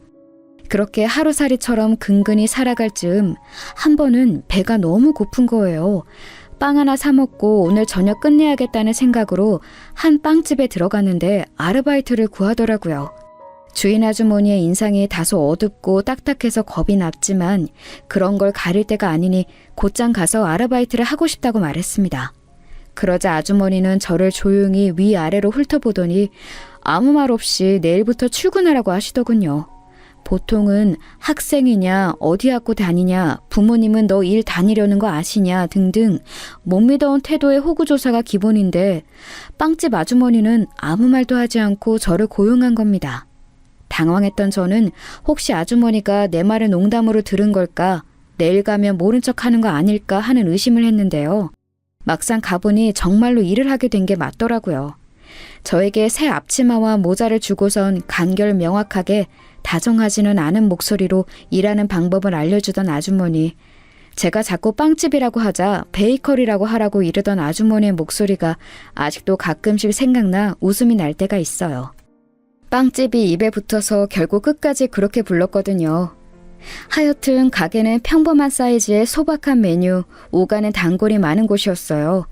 B: 그렇게 하루살이처럼 근근히 살아갈 즈음 한 번은 배가 너무 고픈 거예요. 빵 하나 사 먹고 오늘 저녁 끝내야겠다는 생각으로 한 빵집에 들어갔는데 아르바이트를 구하더라고요. 주인 아주머니의 인상이 다소 어둡고 딱딱해서 겁이 났지만 그런 걸 가릴 때가 아니니 곧장 가서 아르바이트를 하고 싶다고 말했습니다. 그러자 아주머니는 저를 조용히 위아래로 훑어보더니 아무 말 없이 내일부터 출근하라고 하시더군요. 보통은 학생이냐, 어디 학교 다니냐, 부모님은 너 일 다니려는 거 아시냐 등등 못 믿어온 태도의 호구조사가 기본인데 빵집 아주머니는 아무 말도 하지 않고 저를 고용한 겁니다. 당황했던 저는 혹시 아주머니가 내 말을 농담으로 들은 걸까, 내일 가면 모른 척하는 거 아닐까 하는 의심을 했는데요. 막상 가보니 정말로 일을 하게 된 게 맞더라고요. 저에게 새 앞치마와 모자를 주고선 간결 명확하게 다정하지는 않은 목소리로 일하는 방법을 알려주던 아주머니, 제가 자꾸 빵집이라고 하자 베이커리라고 하라고 이르던 아주머니의 목소리가 아직도 가끔씩 생각나 웃음이 날 때가 있어요. 빵집이 입에 붙어서 결국 끝까지 그렇게 불렀거든요. 하여튼 가게는 평범한 사이즈의 소박한 메뉴, 오가는 단골이 많은 곳이었어요.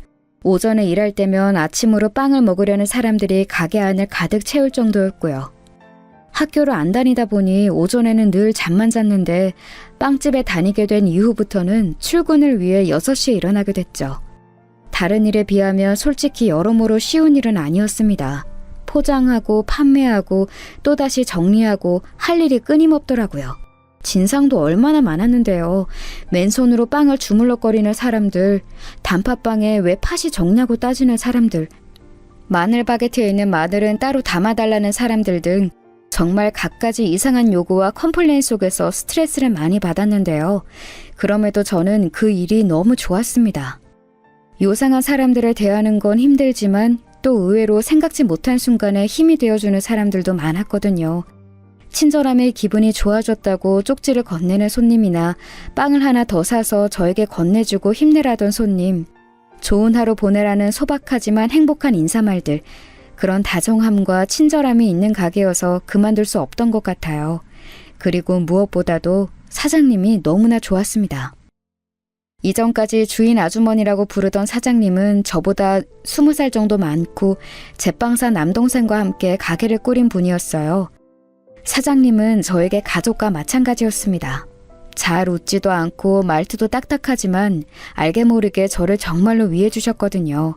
B: 오전에 일할 때면 아침으로 빵을 먹으려는 사람들이 가게 안을 가득 채울 정도였고요. 학교를 안 다니다 보니 오전에는 늘 잠만 잤는데 빵집에 다니게 된 이후부터는 출근을 위해 6시에 일어나게 됐죠. 다른 일에 비하면 솔직히 여러모로 쉬운 일은 아니었습니다. 포장하고 판매하고 또다시 정리하고 할 일이 끊임없더라고요. 진상도 얼마나 많았는데요. 맨손으로 빵을 주물럭거리는 사람들, 단팥빵에 왜 팥이 적냐고 따지는 사람들, 마늘 바게트에 있는 마늘은 따로 담아달라는 사람들 등 정말 갖가지 이상한 요구와 컴플레인 속에서 스트레스를 많이 받았는데요. 그럼에도 저는 그 일이 너무 좋았습니다. 요상한 사람들을 대하는 건 힘들지만 또 의외로 생각지 못한 순간에 힘이 되어주는 사람들도 많았거든요. 친절함에 기분이 좋아졌다고 쪽지를 건네는 손님이나 빵을 하나 더 사서 저에게 건네주고 힘내라던 손님, 좋은 하루 보내라는 소박하지만 행복한 인사말들, 그런 다정함과 친절함이 있는 가게여서 그만둘 수 없던 것 같아요. 그리고 무엇보다도 사장님이 너무나 좋았습니다. 이전까지 주인 아주머니라고 부르던 사장님은 저보다 20살 정도 많고 제빵사 남동생과 함께 가게를 꾸린 분이었어요. 사장님은 저에게 가족과 마찬가지였습니다. 잘 웃지도 않고 말투도 딱딱하지만 알게 모르게 저를 정말로 위해주셨거든요.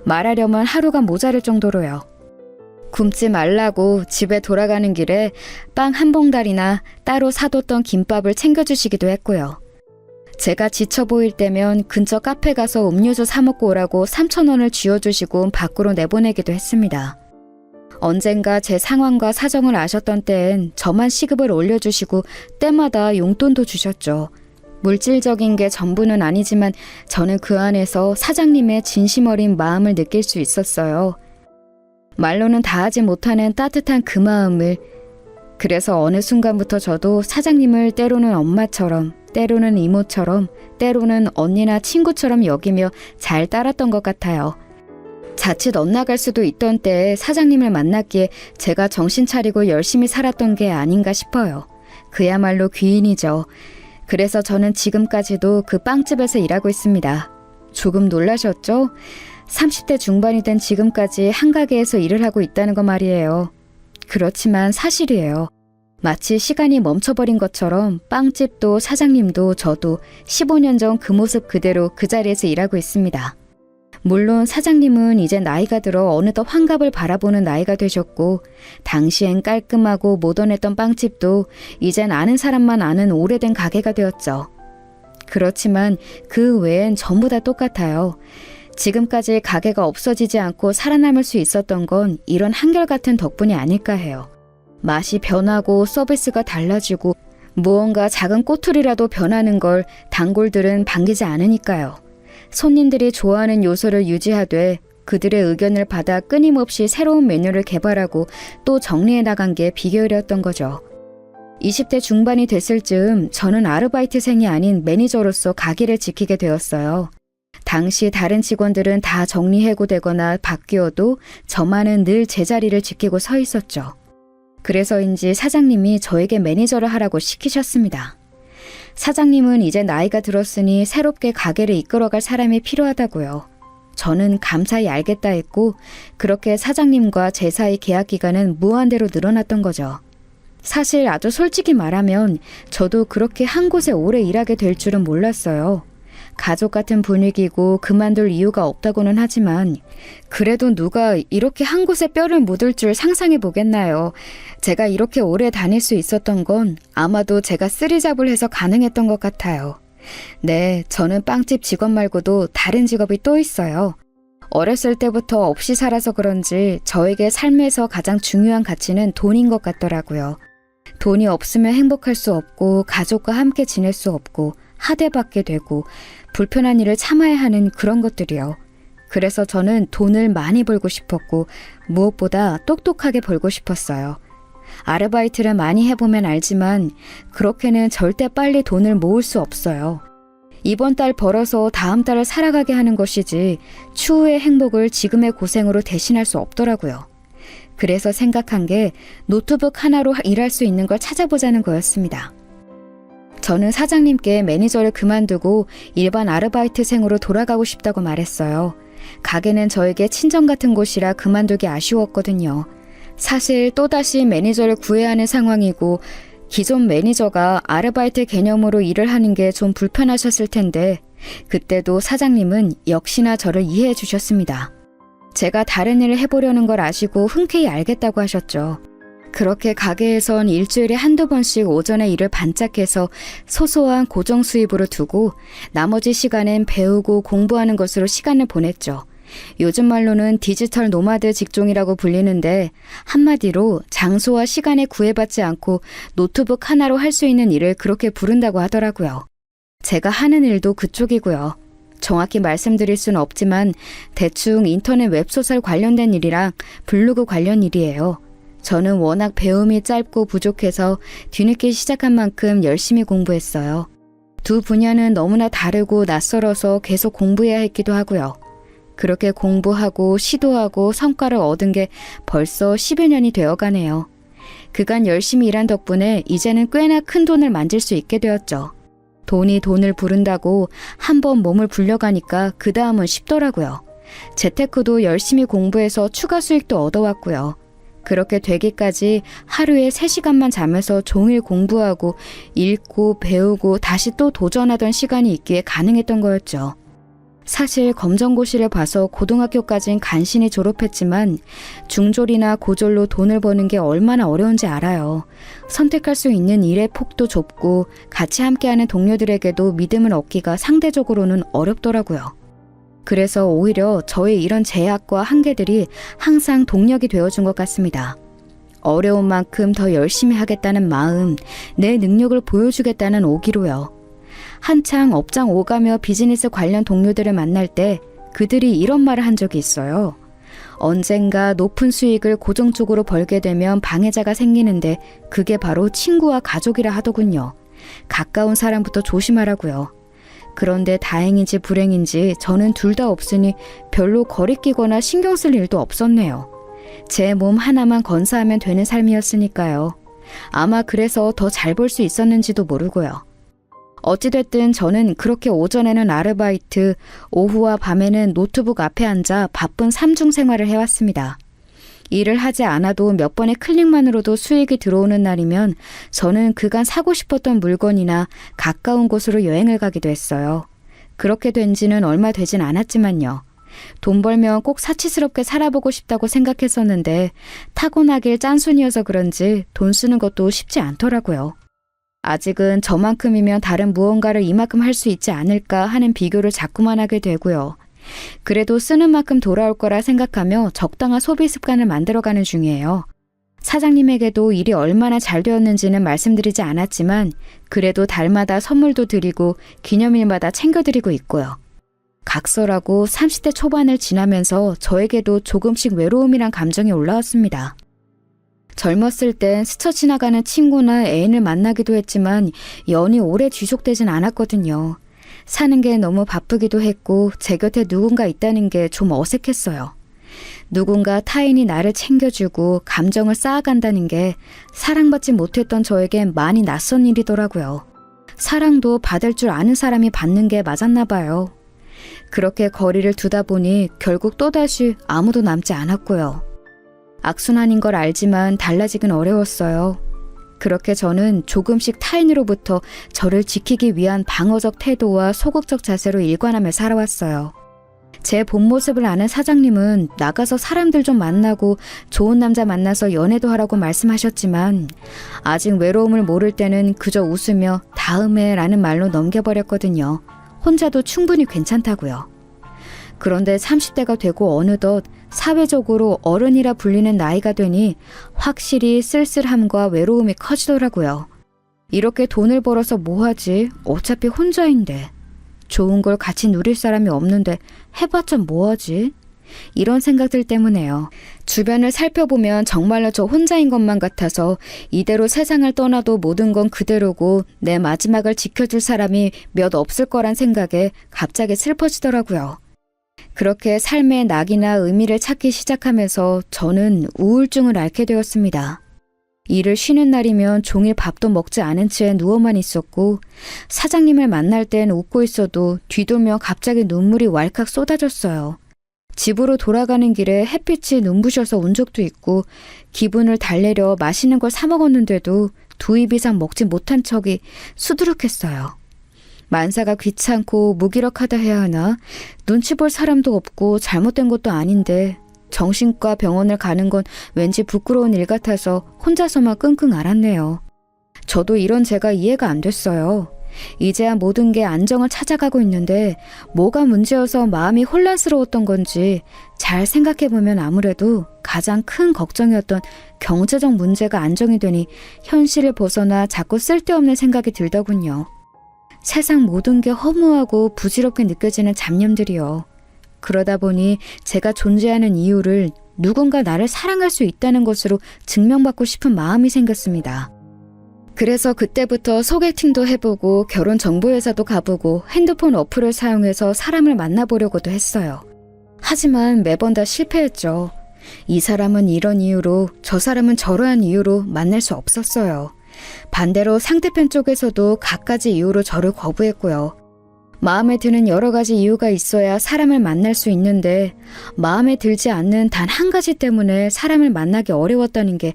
B: 말하려면 하루가 모자랄 정도로요. 굶지 말라고 집에 돌아가는 길에 빵 한 봉다리나 따로 사뒀던 김밥을 챙겨주시기도 했고요. 제가 지쳐 보일 때면 근처 카페 가서 음료수 사 먹고 오라고 3,000원을 쥐어주시고 밖으로 내보내기도 했습니다. 언젠가 제 상황과 사정을 아셨던 때엔 저만 시급을 올려주시고 때마다 용돈도 주셨죠. 물질적인 게 전부는 아니지만 저는 그 안에서 사장님의 진심 어린 마음을 느낄 수 있었어요. 말로는 다하지 못하는 따뜻한 그 마음을. 그래서 어느 순간부터 저도 사장님을 때로는 엄마처럼, 때로는 이모처럼, 때로는 언니나 친구처럼 여기며 잘 따랐던 것 같아요. 자칫 엇나갈 수도 있던 때에 사장님을 만났기에 제가 정신 차리고 열심히 살았던 게 아닌가 싶어요. 그야말로 귀인이죠. 그래서 저는 지금까지도 그 빵집에서 일하고 있습니다. 조금 놀라셨죠? 30대 중반이 된 지금까지 한 가게에서 일을 하고 있다는 거 말이에요. 그렇지만 사실이에요. 마치 시간이 멈춰버린 것처럼 빵집도 사장님도 저도 15년 전 그 모습 그대로 그 자리에서 일하고 있습니다. 물론 사장님은 이제 나이가 들어 어느덧 환갑을 바라보는 나이가 되셨고 당시엔 깔끔하고 모던했던 빵집도 이젠 아는 사람만 아는 오래된 가게가 되었죠. 그렇지만 그 외엔 전부 다 똑같아요. 지금까지 가게가 없어지지 않고 살아남을 수 있었던 건 이런 한결같은 덕분이 아닐까 해요. 맛이 변하고 서비스가 달라지고 무언가 작은 꼬투리라도 변하는 걸 단골들은 반기지 않으니까요. 손님들이 좋아하는 요소를 유지하되 그들의 의견을 받아 끊임없이 새로운 메뉴를 개발하고 또 정리해 나간 게 비결이었던 거죠. 20대 중반이 됐을 즈음 저는 아르바이트생이 아닌 매니저로서 가게를 지키게 되었어요. 당시 다른 직원들은 다 정리해고되거나 바뀌어도 저만은 늘 제자리를 지키고 서 있었죠. 그래서인지 사장님이 저에게 매니저를 하라고 시키셨습니다. 사장님은 이제 나이가 들었으니 새롭게 가게를 이끌어갈 사람이 필요하다고요. 저는 감사히 알겠다 했고 그렇게 사장님과 제 사이 계약 기간은 무한대로 늘어났던 거죠. 사실 아주 솔직히 말하면 저도 그렇게 한 곳에 오래 일하게 될 줄은 몰랐어요. 가족 같은 분위기고 그만둘 이유가 없다고는 하지만 그래도 누가 이렇게 한 곳에 뼈를 묻을 줄 상상해 보겠나요? 제가 이렇게 오래 다닐 수 있었던 건 아마도 제가 쓰리잡을 해서 가능했던 것 같아요. 네, 저는 빵집 직원 말고도 다른 직업이 또 있어요. 어렸을 때부터 없이 살아서 그런지 저에게 삶에서 가장 중요한 가치는 돈인 것 같더라고요. 돈이 없으면 행복할 수 없고 가족과 함께 지낼 수 없고 하대받게 되고 불편한 일을 참아야 하는 그런 것들이요. 그래서 저는 돈을 많이 벌고 싶었고 무엇보다 똑똑하게 벌고 싶었어요. 아르바이트를 많이 해보면 알지만 그렇게는 절대 빨리 돈을 모을 수 없어요. 이번 달 벌어서 다음 달을 살아가게 하는 것이지 추후의 행복을 지금의 고생으로 대신할 수 없더라고요. 그래서 생각한 게 노트북 하나로 일할 수 있는 걸 찾아보자는 거였습니다. 저는 사장님께 매니저를 그만두고 일반 아르바이트생으로 돌아가고 싶다고 말했어요. 가게는 저에게 친정 같은 곳이라 그만두기 아쉬웠거든요. 사실 또다시 매니저를 구해야 하는 상황이고 기존 매니저가 아르바이트 개념으로 일을 하는 게 좀 불편하셨을 텐데 그때도 사장님은 역시나 저를 이해해 주셨습니다. 제가 다른 일을 해보려는 걸 아시고 흔쾌히 알겠다고 하셨죠. 그렇게 가게에선 일주일에 한두 번씩 오전에 일을 반짝해서 소소한 고정 수입으로 두고 나머지 시간엔 배우고 공부하는 것으로 시간을 보냈죠. 요즘 말로는 디지털 노마드 직종이라고 불리는데 한마디로 장소와 시간에 구애받지 않고 노트북 하나로 할 수 있는 일을 그렇게 부른다고 하더라고요. 제가 하는 일도 그쪽이고요. 정확히 말씀드릴 수는 없지만 대충 인터넷 웹소설 관련된 일이랑 블로그 관련 일이에요. 저는 워낙 배움이 짧고 부족해서 뒤늦게 시작한 만큼 열심히 공부했어요. 두 분야는 너무나 다르고 낯설어서 계속 공부해야 했기도 하고요. 그렇게 공부하고 시도하고 성과를 얻은 게 벌써 10여 년이 되어가네요. 그간 열심히 일한 덕분에 이제는 꽤나 큰 돈을 만질 수 있게 되었죠. 돈이 돈을 부른다고 한번 몸을 불려가니까 그 다음은 쉽더라고요. 재테크도 열심히 공부해서 추가 수익도 얻어왔고요. 그렇게 되기까지 하루에 3시간만 자면서 종일 공부하고 읽고 배우고 다시 또 도전하던 시간이 있기에 가능했던 거였죠. 사실 검정고시를 봐서 고등학교까진 간신히 졸업했지만 중졸이나 고졸로 돈을 버는 게 얼마나 어려운지 알아요. 선택할 수 있는 일의 폭도 좁고 같이 함께하는 동료들에게도 믿음을 얻기가 상대적으로는 어렵더라고요. 그래서 오히려 저의 이런 제약과 한계들이 항상 동력이 되어준 것 같습니다. 어려운 만큼 더 열심히 하겠다는 마음, 내 능력을 보여주겠다는 오기로요. 한창 업장 오가며 비즈니스 관련 동료들을 만날 때 그들이 이런 말을 한 적이 있어요. 언젠가 높은 수익을 고정적으로 벌게 되면 방해자가 생기는데 그게 바로 친구와 가족이라 하더군요. 가까운 사람부터 조심하라고요. 그런데 다행인지 불행인지 저는 둘 다 없으니 별로 거리끼거나 신경 쓸 일도 없었네요. 제 몸 하나만 건사하면 되는 삶이었으니까요. 아마 그래서 더 잘 벌 수 있었는지도 모르고요. 어찌됐든 저는 그렇게 오전에는 아르바이트, 오후와 밤에는 노트북 앞에 앉아 바쁜 삼중 생활을 해왔습니다. 일을 하지 않아도 몇 번의 클릭만으로도 수익이 들어오는 날이면 저는 그간 사고 싶었던 물건이나 가까운 곳으로 여행을 가기도 했어요. 그렇게 된 지는 얼마 되진 않았지만요. 돈 벌면 꼭 사치스럽게 살아보고 싶다고 생각했었는데 타고나길 짠순이어서 그런지 돈 쓰는 것도 쉽지 않더라고요. 아직은 저만큼이면 다른 무언가를 이만큼 할 수 있지 않을까 하는 비교를 자꾸만 하게 되고요. 그래도 쓰는 만큼 돌아올 거라 생각하며 적당한 소비 습관을 만들어가는 중이에요. 사장님에게도 일이 얼마나 잘 되었는지는 말씀드리지 않았지만 그래도 달마다 선물도 드리고 기념일마다 챙겨드리고 있고요. 각설하고 30대 초반을 지나면서 저에게도 조금씩 외로움이란 감정이 올라왔습니다. 젊었을 땐 스쳐 지나가는 친구나 애인을 만나기도 했지만 연이 오래 지속되진 않았거든요. 사는 게 너무 바쁘기도 했고 제 곁에 누군가 있다는 게 좀 어색했어요. 누군가 타인이 나를 챙겨주고 감정을 쌓아간다는 게 사랑받지 못했던 저에겐 많이 낯선 일이더라고요. 사랑도 받을 줄 아는 사람이 받는 게 맞았나 봐요. 그렇게 거리를 두다 보니 결국 또다시 아무도 남지 않았고요. 악순환인 걸 알지만 달라지긴 어려웠어요. 그렇게 저는 조금씩 타인으로부터 저를 지키기 위한 방어적 태도와 소극적 자세로 일관하며 살아왔어요. 제 본 모습을 아는 사장님은 나가서 사람들 좀 만나고 좋은 남자 만나서 연애도 하라고 말씀하셨지만 아직 외로움을 모를 때는 그저 웃으며 다음에 라는 말로 넘겨버렸거든요. 혼자도 충분히 괜찮다고요. 그런데 30대가 되고 어느덧 사회적으로 어른이라 불리는 나이가 되니 확실히 쓸쓸함과 외로움이 커지더라고요. 이렇게 돈을 벌어서 뭐하지? 어차피 혼자인데. 좋은 걸 같이 누릴 사람이 없는데 해봤자 뭐하지? 이런 생각들 때문에요. 주변을 살펴보면 정말로 저 혼자인 것만 같아서 이대로 세상을 떠나도 모든 건 그대로고 내 마지막을 지켜줄 사람이 몇 없을 거란 생각에 갑자기 슬퍼지더라고요. 그렇게 삶의 낙이나 의미를 찾기 시작하면서 저는 우울증을 앓게 되었습니다. 일을 쉬는 날이면 종일 밥도 먹지 않은 채 누워만 있었고 사장님을 만날 땐 웃고 있어도 뒤돌며 갑자기 눈물이 왈칵 쏟아졌어요. 집으로 돌아가는 길에 햇빛이 눈부셔서 온 적도 있고 기분을 달래려 맛있는 걸 사 먹었는데도 2입 이상 먹지 못한 척이 수두룩했어요. 만사가 귀찮고 무기력하다 해야 하나? 눈치 볼 사람도 없고 잘못된 것도 아닌데 정신과 병원을 가는 건 왠지 부끄러운 일 같아서 혼자서만 끙끙 앓았네요. 저도 이런 제가 이해가 안 됐어요. 이제야 모든 게 안정을 찾아가고 있는데 뭐가 문제여서 마음이 혼란스러웠던 건지 잘 생각해보면 아무래도 가장 큰 걱정이었던 경제적 문제가 안정이 되니 현실을 벗어나 자꾸 쓸데없는 생각이 들더군요. 세상 모든 게 허무하고 부질없게 느껴지는 잡념들이요. 그러다 보니 제가 존재하는 이유를 누군가 나를 사랑할 수 있다는 것으로 증명받고 싶은 마음이 생겼습니다. 그래서 그때부터 소개팅도 해보고 결혼정보회사도 가보고 핸드폰 어플을 사용해서 사람을 만나보려고도 했어요. 하지만 매번 다 실패했죠. 이 사람은 이런 이유로 저 사람은 저러한 이유로 만날 수 없었어요. 반대로 상대편 쪽에서도 갖가지 이유로 저를 거부했고요. 마음에 드는 여러 가지 이유가 있어야 사람을 만날 수 있는데 마음에 들지 않는 단 한 가지 때문에 사람을 만나기 어려웠다는 게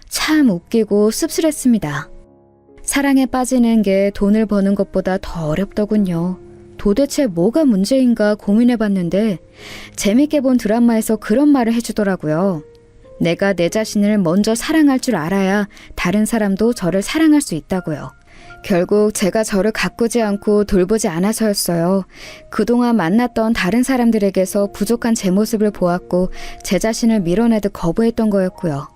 B: 참 웃기고 씁쓸했습니다. 사랑에 빠지는 게 돈을 버는 것보다 더 어렵더군요. 도대체 뭐가 문제인가 고민해봤는데 재밌게 본 드라마에서 그런 말을 해주더라고요. 내가 내 자신을 먼저 사랑할 줄 알아야 다른 사람도 저를 사랑할 수 있다고요. 결국 제가 저를 가꾸지 않고 돌보지 않아서였어요. 그동안 만났던 다른 사람들에게서 부족한 제 모습을 보았고 제 자신을 밀어내듯 거부했던 거였고요.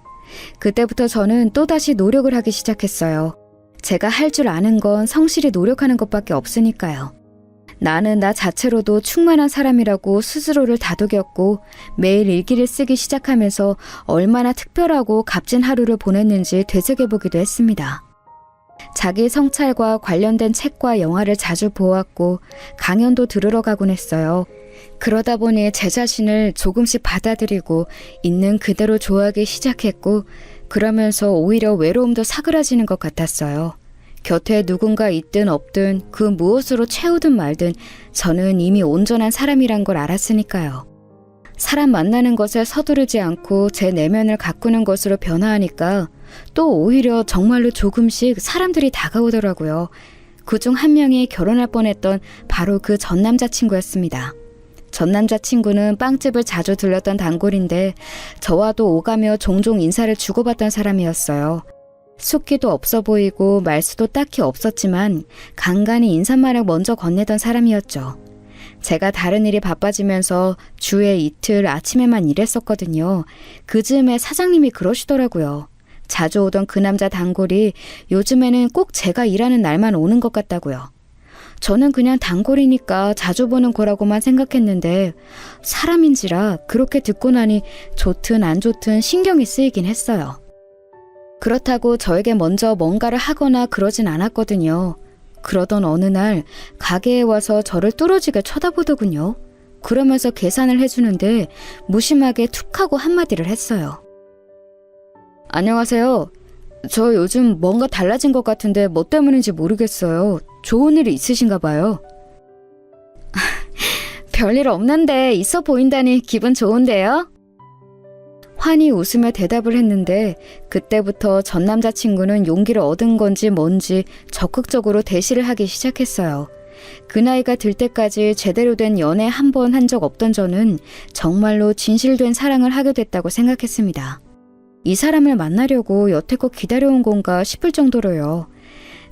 B: 그때부터 저는 또다시 노력을 하기 시작했어요. 제가 할 줄 아는 건 성실히 노력하는 것밖에 없으니까요. 나는 나 자체로도 충만한 사람이라고 스스로를 다독였고 매일 일기를 쓰기 시작하면서 얼마나 특별하고 값진 하루를 보냈는지 되새겨보기도 했습니다. 자기 성찰과 관련된 책과 영화를 자주 보았고 강연도 들으러 가곤 했어요. 그러다 보니 제 자신을 조금씩 받아들이고 있는 그대로 좋아하기 시작했고 그러면서 오히려 외로움도 사그라지는 것 같았어요. 곁에 누군가 있든 없든 그 무엇으로 채우든 말든 저는 이미 온전한 사람이란 걸 알았으니까요. 사람 만나는 것에 서두르지 않고 제 내면을 가꾸는 것으로 변화하니까 또 오히려 정말로 조금씩 사람들이 다가오더라고요. 그중 한 명이 결혼할 뻔했던 바로 그 전 남자친구였습니다. 전 남자친구는 빵집을 자주 들렀던 단골인데 저와도 오가며 종종 인사를 주고받던 사람이었어요. 숙기도 없어 보이고 말수도 딱히 없었지만 간간히 인사말을 먼저 건네던 사람이었죠. 제가 다른 일이 바빠지면서 주에 이틀 아침에만 일했었거든요. 그 즈음에 사장님이 그러시더라고요. 자주 오던 그 남자 단골이 요즘에는 꼭 제가 일하는 날만 오는 것 같다고요. 저는 그냥 단골이니까 자주 보는 거라고만 생각했는데 사람인지라 그렇게 듣고 나니 좋든 안 좋든 신경이 쓰이긴 했어요. 그렇다고 저에게 먼저 뭔가를 하거나 그러진 않았거든요. 그러던 어느 날 가게에 와서 저를 뚫어지게 쳐다보더군요. 그러면서 계산을 해주는데 무심하게 툭 하고 한마디를 했어요. 안녕하세요. 저 요즘 뭔가 달라진 것 같은데 뭐 때문인지 모르겠어요. 좋은 일이 있으신가 봐요. 별일 없는데 있어 보인다니 기분 좋은데요? 환히 웃으며 대답을 했는데 그때부터 전 남자친구는 용기를 얻은 건지 뭔지 적극적으로 대시를 하기 시작했어요. 그 나이가 들 때까지 제대로 된 연애 한 번 한 적 없던 저는 정말로 진실된 사랑을 하게 됐다고 생각했습니다. 이 사람을 만나려고 여태껏 기다려온 건가 싶을 정도로요.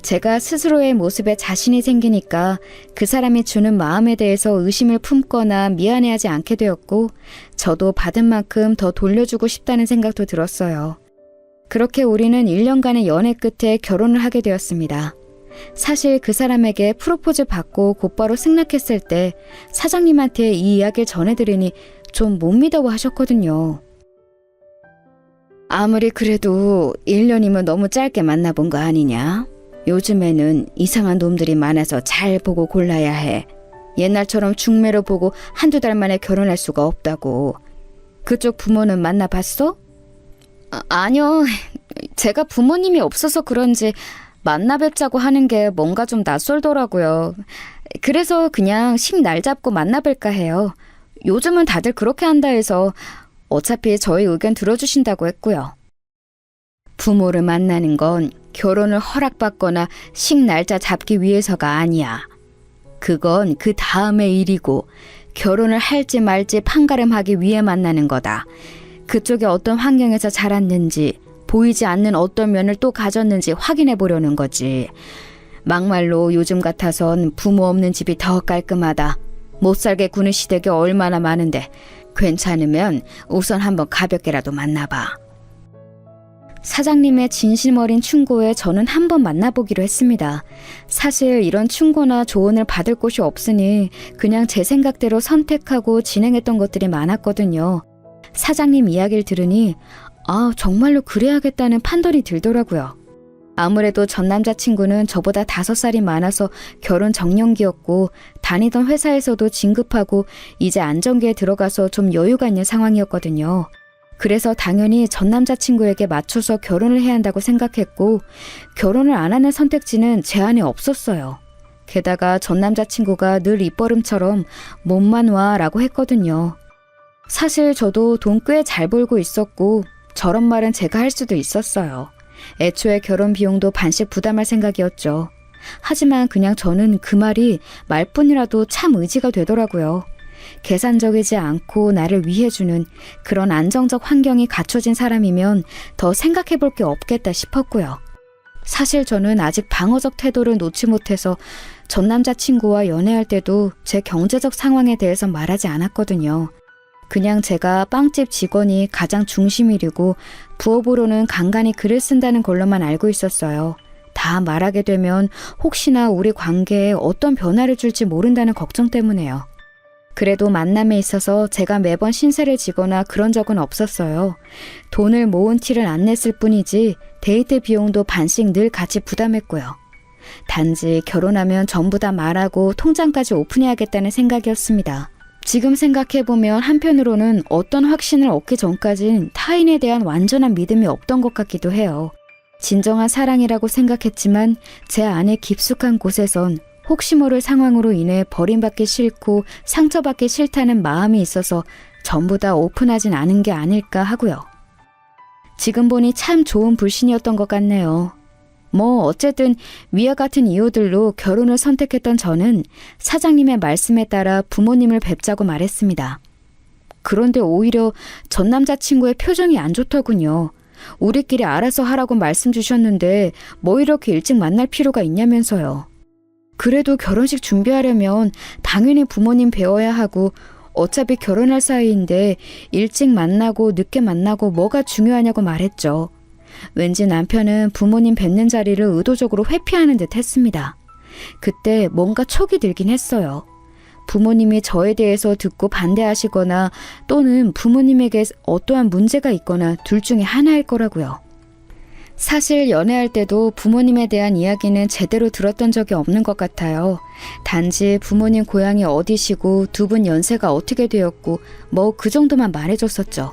B: 제가 스스로의 모습에 자신이 생기니까 그 사람이 주는 마음에 대해서 의심을 품거나 미안해하지 않게 되었고 저도 받은 만큼 더 돌려주고 싶다는 생각도 들었어요. 그렇게 우리는 1년간의 연애 끝에 결혼을 하게 되었습니다. 사실 그 사람에게 프로포즈 받고 곧바로 승낙했을 때 사장님한테 이 이야기를 전해드리니 좀 못 믿어 하셨거든요. 아무리 그래도 1년이면 너무 짧게 만나본 거 아니냐? 요즘에는 이상한 놈들이 많아서 잘 보고 골라야 해. 옛날처럼 중매로 보고 한두 달 만에 결혼할 수가 없다고. 그쪽 부모는 만나봤어? 아니요. 제가 부모님이 없어서 그런지 만나 뵙자고 하는 게 뭔가 좀 낯설더라고요. 그래서 그냥 날 잡고 만나 뵐까 해요. 요즘은 다들 그렇게 한다 해서 어차피 저희 의견 들어주신다고 했고요. 부모를 만나는 건 결혼을 허락받거나 날짜 잡기 위해서가 아니야. 그건 그 다음의 일이고 결혼을 할지 말지 판가름하기 위해 만나는 거다. 그쪽에 어떤 환경에서 자랐는지 보이지 않는 어떤 면을 또 가졌는지 확인해 보려는 거지. 막말로 요즘 같아선 부모 없는 집이 더 깔끔하다. 못 살게 구는 시댁이 얼마나 많은데 괜찮으면 우선 한번 가볍게라도 만나봐. 사장님의 진심 어린 충고에 저는 한번 만나보기로 했습니다. 사실 이런 충고나 조언을 받을 곳이 없으니 그냥 제 생각대로 선택하고 진행했던 것들이 많았거든요. 사장님 이야기를 들으니 정말로 그래야겠다는 판단이 들더라고요. 아무래도 전 남자친구는 저보다 5살이 많아서 결혼 정년기였고 다니던 회사에서도 진급하고 이제 안정기에 들어가서 좀 여유가 있는 상황이었거든요. 그래서 당연히 전 남자친구에게 맞춰서 결혼을 해야 한다고 생각했고 결혼을 안 하는 선택지는 제 안에 없었어요. 게다가 전 남자친구가 늘 입버릇처럼 몸만 와라고 했거든요. 사실 저도 돈 꽤 잘 벌고 있었고 저런 말은 제가 할 수도 있었어요. 애초에 결혼 비용도 반씩 부담할 생각이었죠. 하지만 그냥 저는 그 말이 말뿐이라도 참 의지가 되더라고요. 계산적이지 않고 나를 위해주는 그런 안정적 환경이 갖춰진 사람이면 더 생각해 볼 게 없겠다 싶었고요. 사실 저는 아직 방어적 태도를 놓지 못해서 전 남자친구와 연애할 때도 제 경제적 상황에 대해서 말하지 않았거든요. 그냥 제가 빵집 직원이 가장 중심이고 부업으로는 간간히 글을 쓴다는 걸로만 알고 있었어요. 다 말하게 되면 혹시나 우리 관계에 어떤 변화를 줄지 모른다는 걱정 때문에요. 그래도 만남에 있어서 제가 매번 신세를 지거나 그런 적은 없었어요. 돈을 모은 티를 안 냈을 뿐이지 데이트 비용도 반씩 늘 같이 부담했고요. 단지 결혼하면 전부 다 말하고 통장까지 오픈해야겠다는 생각이었습니다. 지금 생각해보면 한편으로는 어떤 확신을 얻기 전까진 타인에 대한 완전한 믿음이 없던 것 같기도 해요. 진정한 사랑이라고 생각했지만 제 안에 깊숙한 곳에선 혹시 모를 상황으로 인해 버림받기 싫고 상처받기 싫다는 마음이 있어서 전부 다 오픈하진 않은 게 아닐까 하고요. 지금 보니 참 좋은 불신이었던 것 같네요. 어쨌든 위와 같은 이유들로 결혼을 선택했던 저는 사장님의 말씀에 따라 부모님을 뵙자고 말했습니다. 그런데 오히려 전 남자친구의 표정이 안 좋더군요. 우리끼리 알아서 하라고 말씀 주셨는데 이렇게 일찍 만날 필요가 있냐면서요. 그래도 결혼식 준비하려면 당연히 부모님 뵈어야 하고 어차피 결혼할 사이인데 일찍 만나고 늦게 만나고 뭐가 중요하냐고 말했죠. 왠지 남편은 부모님 뵙는 자리를 의도적으로 회피하는 듯 했습니다. 그때 뭔가 촉이 들긴 했어요. 부모님이 저에 대해서 듣고 반대하시거나 또는 부모님에게 어떠한 문제가 있거나 둘 중에 하나일 거라고요. 사실 연애할 때도 부모님에 대한 이야기는 제대로 들었던 적이 없는 것 같아요. 단지 부모님 고향이 어디시고 두 분 연세가 어떻게 되었고 그 정도만 말해줬었죠.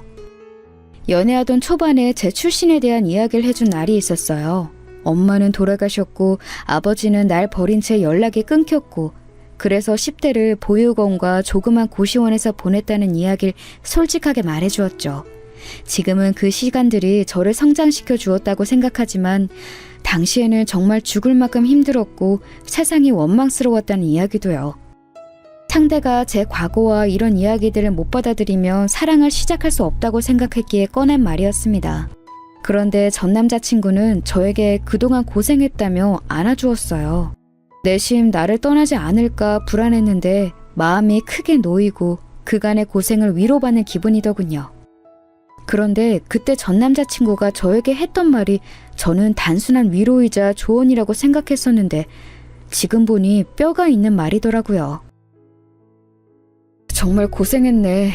B: 연애하던 초반에 제 출신에 대한 이야기를 해준 날이 있었어요. 엄마는 돌아가셨고 아버지는 날 버린 채 연락이 끊겼고 그래서 10대를 보육원과 조그만 고시원에서 보냈다는 이야기를 솔직하게 말해주었죠. 지금은 그 시간들이 저를 성장시켜 주었다고 생각하지만 당시에는 정말 죽을 만큼 힘들었고 세상이 원망스러웠다는 이야기도요. 상대가 제 과거와 이런 이야기들을 못 받아들이면 사랑을 시작할 수 없다고 생각했기에 꺼낸 말이었습니다. 그런데 전 남자친구는 저에게 그동안 고생했다며 안아주었어요. 내심 나를 떠나지 않을까 불안했는데 마음이 크게 놓이고 그간의 고생을 위로받는 기분이더군요. 그런데 그때 전 남자친구가 저에게 했던 말이 저는 단순한 위로이자 조언이라고 생각했었는데 지금 보니 뼈가 있는 말이더라고요. 정말 고생했네.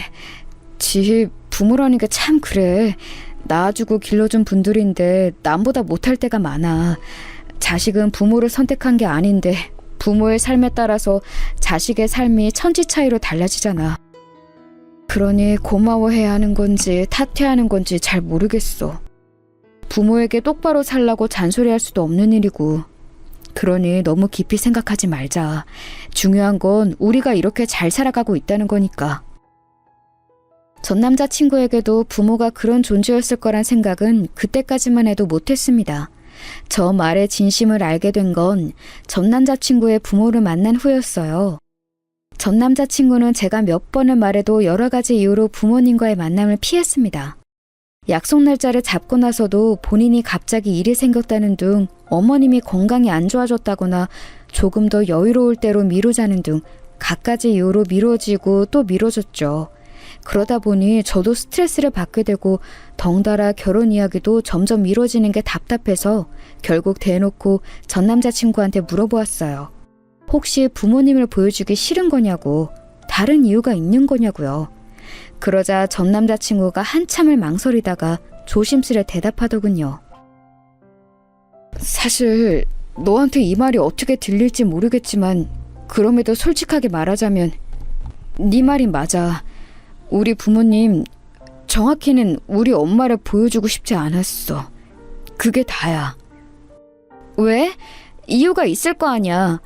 B: 지 부모라는 게 참 그래. 낳아주고 길러준 분들인데 남보다 못할 때가 많아. 자식은 부모를 선택한 게 아닌데 부모의 삶에 따라서 자식의 삶이 천지 차이로 달라지잖아. 그러니 고마워해야 하는 건지 탓해야 하는 건지 잘 모르겠어. 부모에게 똑바로 살라고 잔소리할 수도 없는 일이고. 그러니 너무 깊이 생각하지 말자. 중요한 건 우리가 이렇게 잘 살아가고 있다는 거니까. 전 남자친구에게도 부모가 그런 존재였을 거란 생각은 그때까지만 해도 못했습니다. 저 말의 진심을 알게 된 건 전 남자친구의 부모를 만난 후였어요. 전 남자친구는 제가 몇 번을 말해도 여러 가지 이유로 부모님과의 만남을 피했습니다. 약속 날짜를 잡고 나서도 본인이 갑자기 일이 생겼다는 등 어머님이 건강이 안 좋아졌다거나 조금 더 여유로울 대로 미루자는 등 갖가지 이유로 미뤄지고 또 미뤄졌죠. 그러다 보니 저도 스트레스를 받게 되고 덩달아 결혼 이야기도 점점 미뤄지는 게 답답해서 결국 대놓고 전 남자친구한테 물어보았어요. 혹시 부모님을 보여주기 싫은 거냐고, 다른 이유가 있는 거냐고요. 그러자 전 남자친구가 한참을 망설이다가 조심스레 대답하더군요. 사실 너한테 이 말이 어떻게 들릴지 모르겠지만 그럼에도 솔직하게 말하자면 네 말이 맞아. 우리 부모님, 정확히는 우리 엄마를 보여주고 싶지 않았어. 그게 다야. 왜? 이유가 있을 거 아니야.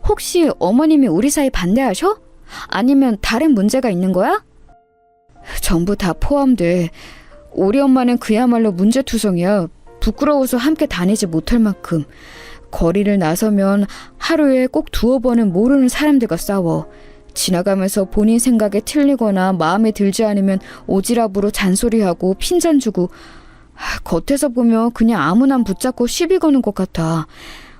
B: 혹시 어머님이 우리 사이 반대하셔? 아니면 다른 문제가 있는 거야? 전부 다 포함돼. 우리 엄마는 그야말로 문제투성이야. 부끄러워서 함께 다니지 못할 만큼. 거리를 나서면 하루에 꼭 두어 번은 모르는 사람들과 싸워. 지나가면서 본인 생각에 틀리거나 마음에 들지 않으면 오지랖으로 잔소리하고 핀잔 주고, 겉에서 보면 그냥 아무나 붙잡고 시비 거는 것 같아.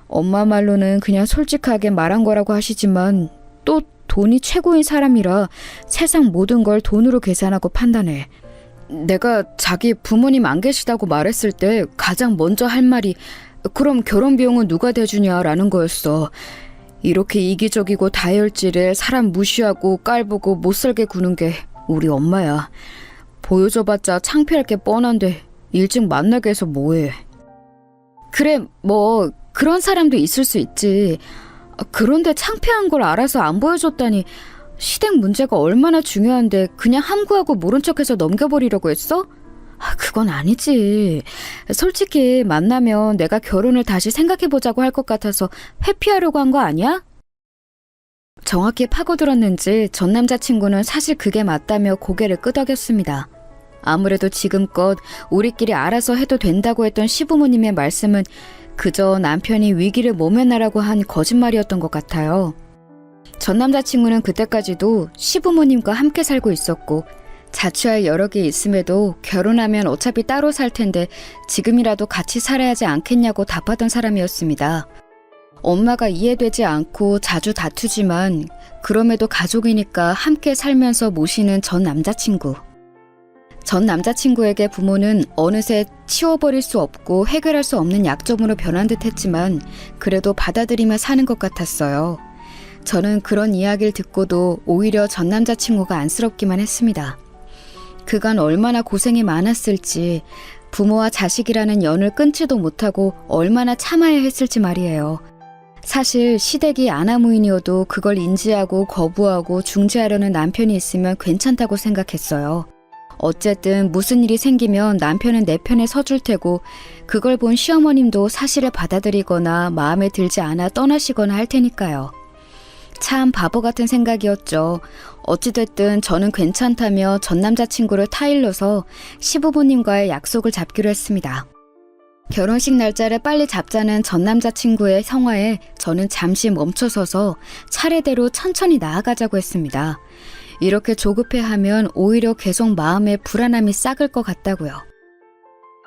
B: 엄마 말로는 그냥 솔직하게 말한 거라고 하시지만 또 돈이 최고인 사람이라 세상 모든 걸 돈으로 계산하고 판단해. 내가 자기 부모님 안 계시다고 말했을 때 가장 먼저 할 말이 그럼 결혼 비용은 누가 대주냐라는 거였어. 이렇게 이기적이고 다혈질에 사람 무시하고 깔보고 못살게 구는 게 우리 엄마야. 보여줘봤자 창피할 게 뻔한데 일찍 만나게 해서 뭐해. 그래, 뭐 그런 사람도 있을 수 있지. 그런데 창피한 걸 알아서 안 보여줬다니 시댁 문제가 얼마나 중요한데 그냥 함구하고 모른 척해서 넘겨버리려고 했어? 그건 아니지. 솔직히 만나면 내가 결혼을 다시 생각해보자고 할 것 같아서 회피하려고 한 거 아니야? 정확히 파고들었는지 전 남자친구는 사실 그게 맞다며 고개를 끄덕였습니다. 아무래도 지금껏 우리끼리 알아서 해도 된다고 했던 시부모님의 말씀은 그저 남편이 위기를 모면하라고 한 거짓말이었던 것 같아요. 전 남자친구는 그때까지도 시부모님과 함께 살고 있었고 자취할 여력이 있음에도 결혼하면 어차피 따로 살 텐데 지금이라도 같이 살아야 하지 않겠냐고 답하던 사람이었습니다. 엄마가 이해되지 않고 자주 다투지만 그럼에도 가족이니까 함께 살면서 모시는 전 남자친구. 전 남자친구에게 부모는 어느새 치워버릴 수 없고 해결할 수 없는 약점으로 변한 듯 했지만 그래도 받아들이며 사는 것 같았어요. 저는 그런 이야기를 듣고도 오히려 전 남자친구가 안쓰럽기만 했습니다. 그간 얼마나 고생이 많았을지, 부모와 자식이라는 연을 끊지도 못하고 얼마나 참아야 했을지 말이에요. 사실 시댁이 아나무인이어도 그걸 인지하고 거부하고 중재하려는 남편이 있으면 괜찮다고 생각했어요. 어쨌든 무슨 일이 생기면 남편은 내 편에 서줄 테고 그걸 본 시어머님도 사실을 받아들이거나 마음에 들지 않아 떠나시거나 할 테니까요. 참 바보 같은 생각이었죠. 어찌됐든 저는 괜찮다며 전 남자친구를 타일러서 시부모님과의 약속을 잡기로 했습니다. 결혼식 날짜를 빨리 잡자는 전 남자친구의 성화에 저는 잠시 멈춰서서 차례대로 천천히 나아가자고 했습니다. 이렇게 조급해하면 오히려 계속 마음에 불안함이 싹을 것 같다고요.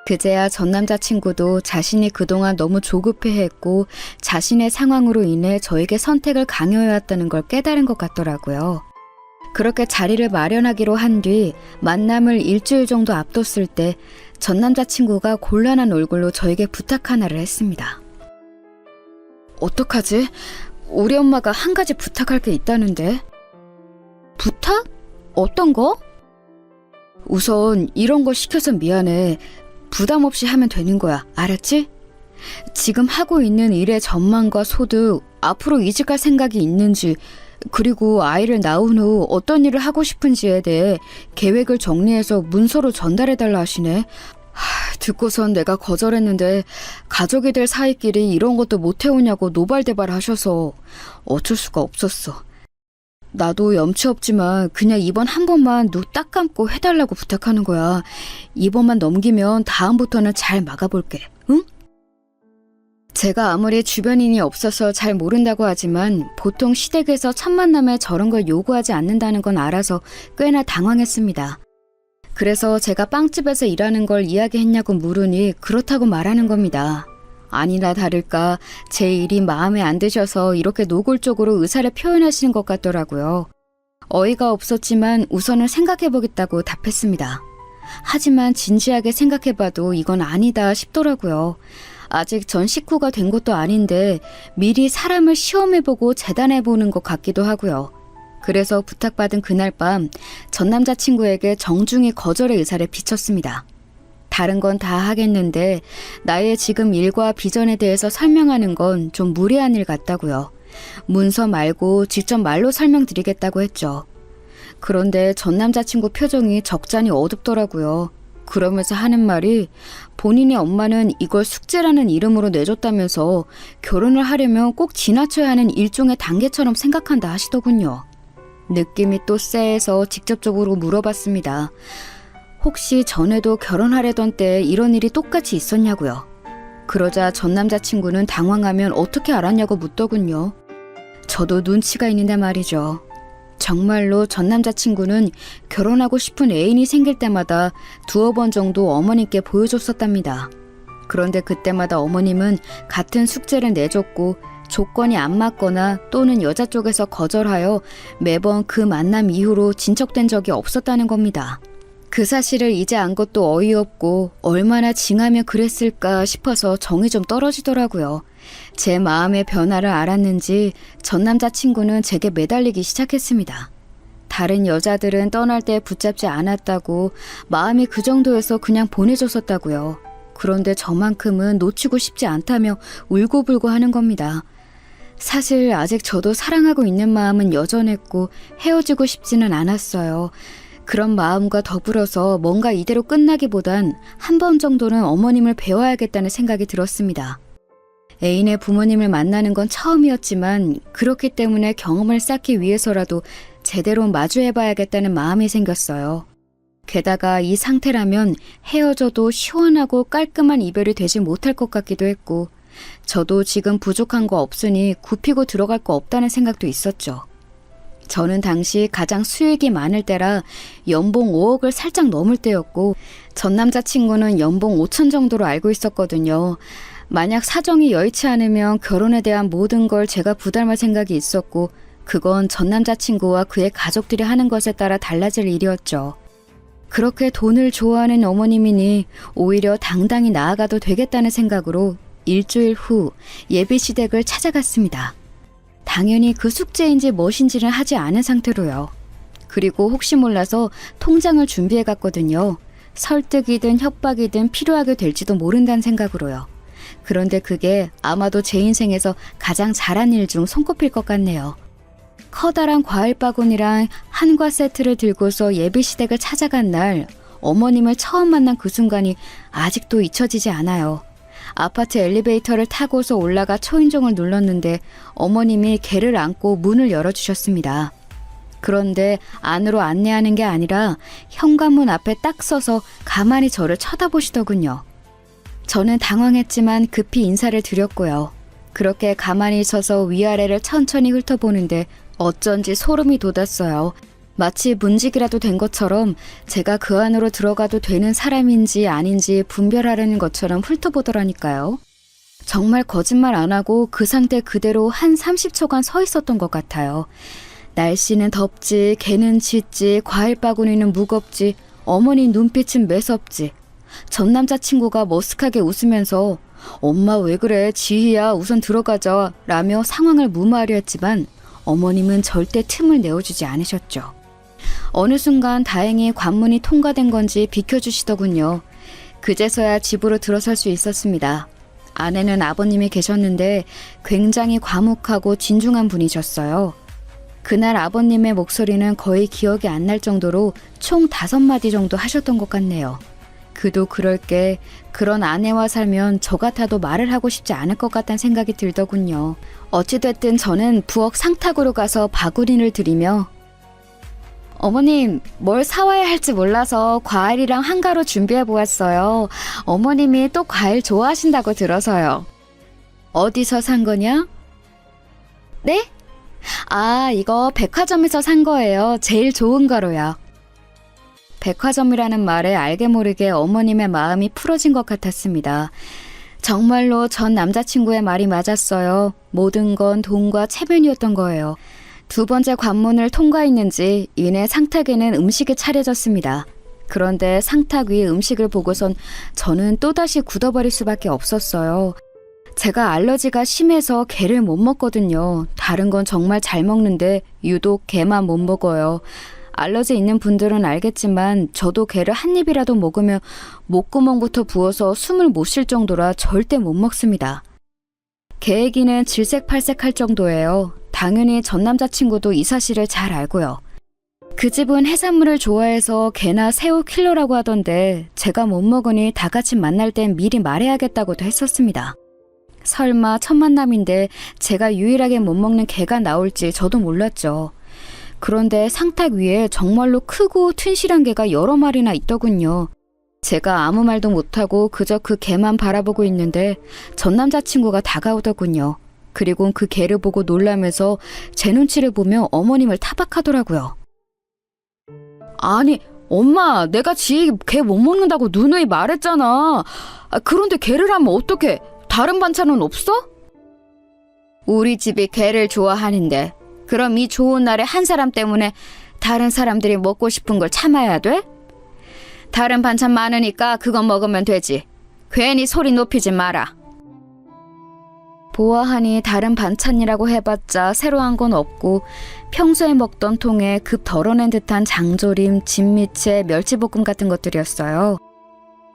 B: 그제야 전 남자친구도 자신이 그동안 너무 조급해했고 자신의 상황으로 인해 저에게 선택을 강요해왔다는 걸 깨달은 것 같더라고요. 그렇게 자리를 마련하기로 한 뒤 만남을 일주일 정도 앞뒀을 때 전 남자친구가 곤란한 얼굴로 저에게 부탁 하나를 했습니다. 어떡하지? 우리 엄마가 한 가지 부탁할 게 있다는데. 부탁? 어떤 거? 우선 이런 거 시켜서 미안해. 부담 없이 하면 되는 거야. 알았지? 지금 하고 있는 일의 전망과 소득, 앞으로 이직할 생각이 있는지, 그리고 아이를 낳은 후 어떤 일을 하고 싶은지에 대해 계획을 정리해서 문서로 전달해달라 하시네. 듣고선 내가 거절했는데 가족이 될 사이끼리 이런 것도 못 해오냐고 노발대발 하셔서 어쩔 수가 없었어. 나도 염치 없지만 그냥 이번 한 번만 눈 딱 감고 해달라고 부탁하는 거야. 이번만 넘기면 다음부터는 잘 막아볼게. 응? 제가 아무리 주변인이 없어서 잘 모른다고 하지만 보통 시댁에서 첫 만남에 저런 걸 요구하지 않는다는 건 알아서 꽤나 당황했습니다. 그래서 제가 빵집에서 일하는 걸 이야기했냐고 물으니 그렇다고 말하는 겁니다. 아니나 다를까 제 일이 마음에 안 드셔서 이렇게 노골적으로 의사를 표현하시는 것 같더라고요. 어이가 없었지만 우선은 생각해보겠다고 답했습니다. 하지만 진지하게 생각해봐도 이건 아니다 싶더라고요. 아직 전 식구가 된 것도 아닌데 미리 사람을 시험해보고 재단해보는 것 같기도 하고요. 그래서 부탁받은 그날 밤 전 남자친구에게 정중히 거절의 의사를 비쳤습니다. 다른 건 다 하겠는데 나의 지금 일과 비전에 대해서 설명하는 건 좀 무리한 일 같다고요. 문서 말고 직접 말로 설명드리겠다고 했죠. 그런데 전 남자친구 표정이 적잖이 어둡더라고요. 그러면서 하는 말이 본인의 엄마는 이걸 숙제라는 이름으로 내줬다면서 결혼을 하려면 꼭 지나쳐야 하는 일종의 단계처럼 생각한다 하시더군요. 느낌이 또 쎄해서 직접적으로 물어봤습니다. 혹시 전에도 결혼하려던 때 이런 일이 똑같이 있었냐고요. 그러자 전 남자친구는 당황하면 어떻게 알았냐고 묻더군요. 저도 눈치가 있는데 말이죠. 정말로 전 남자친구는 결혼하고 싶은 애인이 생길 때마다 두어 번 정도 어머님께 보여줬었답니다. 그런데 그때마다 어머님은 같은 숙제를 내줬고 조건이 안 맞거나 또는 여자 쪽에서 거절하여 매번 그 만남 이후로 진척된 적이 없었다는 겁니다. 그 사실을 이제 안 것도 어이없고 얼마나 징하면 그랬을까 싶어서 정이 좀 떨어지더라고요. 제 마음의 변화를 알았는지 전 남자친구는 제게 매달리기 시작했습니다. 다른 여자들은 떠날 때 붙잡지 않았다고 마음이 그 정도여서 그냥 보내줬었다고요. 그런데 저만큼은 놓치고 싶지 않다며 울고불고 하는 겁니다. 사실 아직 저도 사랑하고 있는 마음은 여전했고 헤어지고 싶지는 않았어요. 그런 마음과 더불어서 뭔가 이대로 끝나기보단 한 번 정도는 어머님을 배워야겠다는 생각이 들었습니다. 애인의 부모님을 만나는 건 처음이었지만 그렇기 때문에 경험을 쌓기 위해서라도 제대로 마주해봐야겠다는 마음이 생겼어요. 게다가 이 상태라면 헤어져도 시원하고 깔끔한 이별이 되지 못할 것 같기도 했고 저도 지금 부족한 거 없으니 굽히고 들어갈 거 없다는 생각도 있었죠. 저는 당시 가장 수익이 많을 때라 연봉 5억을 살짝 넘을 때였고 전 남자친구는 연봉 5천 정도로 알고 있었거든요. 만약 사정이 여의치 않으면 결혼에 대한 모든 걸 제가 부담할 생각이 있었고 그건 전 남자친구와 그의 가족들이 하는 것에 따라 달라질 일이었죠. 그렇게 돈을 좋아하는 어머님이니 오히려 당당히 나아가도 되겠다는 생각으로 일주일 후 예비시댁을 찾아갔습니다. 당연히 그 숙제인지 무엇인지는 하지 않은 상태로요. 그리고 혹시 몰라서 통장을 준비해 갔거든요. 설득이든 협박이든 필요하게 될지도 모른다는 생각으로요. 그런데 그게 아마도 제 인생에서 가장 잘한 일 중 손꼽힐 것 같네요. 커다란 과일 바구니랑 한과 세트를 들고서 예비시댁을 찾아간 날 어머님을 처음 만난 그 순간이 아직도 잊혀지지 않아요. 아파트 엘리베이터를 타고서 올라가 초인종을 눌렀는데 어머님이 개를 안고 문을 열어주셨습니다. 그런데 안으로 안내하는 게 아니라 현관문 앞에 딱 서서 가만히 저를 쳐다보시더군요. 저는 당황했지만 급히 인사를 드렸고요. 그렇게 가만히 서서 위아래를 천천히 훑어보는데 어쩐지 소름이 돋았어요. 마치 문직이라도 된 것처럼 제가 그 안으로 들어가도 되는 사람인지 아닌지 분별하려는 것처럼 훑어보더라니까요. 정말 거짓말 안 하고 그 상태 그대로 한 30초간 서 있었던 것 같아요. 날씨는 덥지, 개는 짖지, 과일 바구니는 무겁지, 어머니 눈빛은 매섭지. 전 남자친구가 머쓱하게 웃으면서 엄마 왜 그래, 지희야 우선 들어가자 라며 상황을 무마하려 했지만 어머님은 절대 틈을 내어주지 않으셨죠. 어느 순간 다행히 관문이 통과된 건지 비켜주시더군요. 그제서야 집으로 들어설 수 있었습니다. 안에는 아버님이 계셨는데 굉장히 과묵하고 진중한 분이셨어요. 그날 아버님의 목소리는 거의 기억이 안 날 정도로 총 5마디 정도 하셨던 것 같네요. 그도 그럴 게 그런 아내와 살면 저 같아도 말을 하고 싶지 않을 것 같다는 생각이 들더군요. 어찌됐든 저는 부엌 상탁으로 가서 바구니를 들이며 어머님, 뭘 사와야 할지 몰라서 과일이랑 한가로 준비해 보았어요. 어머님이 또 과일 좋아하신다고 들어서요. 어디서 산 거냐? 네? 아, 이거 백화점에서 산 거예요. 제일 좋은 거로요. 백화점이라는 말에 알게 모르게 어머님의 마음이 풀어진 것 같았습니다. 정말로 전 남자친구의 말이 맞았어요. 모든 건 돈과 체면이었던 거예요. 2번째 관문을 통과했는지 이내 상탁에는 음식이 차려졌습니다. 그런데 상탁 위에 음식을 보고선 저는 또다시 굳어버릴 수밖에 없었어요. 제가 알러지가 심해서 게를 못 먹거든요. 다른 건 정말 잘 먹는데 유독 게만 못 먹어요. 알러지 있는 분들은 알겠지만 저도 게를 한 입이라도 먹으면 목구멍부터 부어서 숨을 못 쉴 정도라 절대 못 먹습니다. 게 얘기는 질색팔색할 정도예요. 당연히 전 남자친구도 이 사실을 잘 알고요. 그 집은 해산물을 좋아해서 게나 새우 킬러라고 하던데 제가 못 먹으니 다 같이 만날 땐 미리 말해야겠다고도 했었습니다. 설마 첫 만남인데 제가 유일하게 못 먹는 게가 나올지 저도 몰랐죠. 그런데 상탁 위에 정말로 크고 튼실한 게가 여러 마리나 있더군요. 제가 아무 말도 못하고 그저 그 게만 바라보고 있는데 전 남자친구가 다가오더군요. 그리고 그 게를 보고 놀라면서 제 눈치를 보며 어머님을 타박하더라고요. 아니, 엄마, 내가 지 게 못 먹는다고 누누이 말했잖아. 그런데 게를 하면 어떡해? 다른 반찬은 없어? 우리 집이 게를 좋아하는데 그럼 이 좋은 날에 한 사람 때문에 다른 사람들이 먹고 싶은 걸 참아야 돼? 다른 반찬 많으니까 그거 먹으면 되지. 괜히 소리 높이지 마라. 보아하니 다른 반찬이라고 해봤자 새로운 건 없고 평소에 먹던 통에 급 덜어낸 듯한 장조림, 진미채, 멸치볶음 같은 것들이었어요.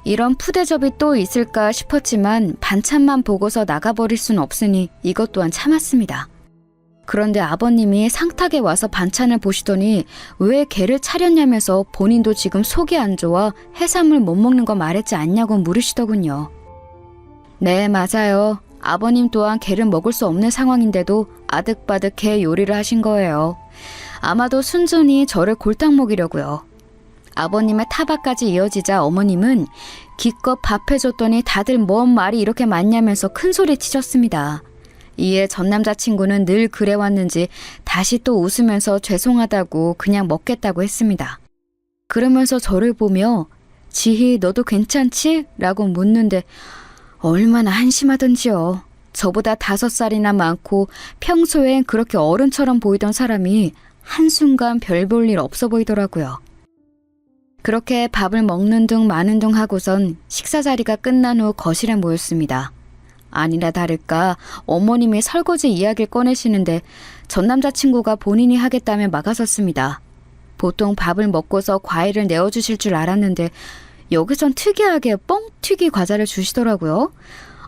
B: 이런 푸대접이 또 있을까 싶었지만 반찬만 보고서 나가버릴 순 없으니 이것 또한 참았습니다. 그런데 아버님이 상탁에 와서 반찬을 보시더니 왜 게를 차렸냐면서 본인도 지금 속이 안 좋아 해산물 못 먹는 거 말했지 않냐고 물으시더군요. 네, 맞아요. 아버님 또한 게를 먹을 수 없는 상황인데도 아득바득 게 요리를 하신 거예요. 아마도 순전히 저를 골탕 먹이려고요. 아버님의 타박까지 이어지자 어머님은 기껏 밥 해줬더니 다들 뭔 말이 이렇게 많냐면서 큰 소리 치셨습니다. 이에 전 남자친구는 늘 그래왔는지 다시 또 웃으면서 죄송하다고 그냥 먹겠다고 했습니다. 그러면서 저를 보며 지희 너도 괜찮지? 라고 묻는데 얼마나 한심하던지요. 저보다 5살이나 많고 평소엔 그렇게 어른처럼 보이던 사람이 한순간 별 볼 일 없어 보이더라고요. 그렇게 밥을 먹는 둥 마는 둥 하고선 식사 자리가 끝난 후 거실에 모였습니다. 아니나 다를까 어머님이 설거지 이야기를 꺼내시는데 전 남자친구가 본인이 하겠다며 막아섰습니다. 보통 밥을 먹고서 과일을 내어주실 줄 알았는데 여기선 특이하게 뻥튀기 과자를 주시더라고요.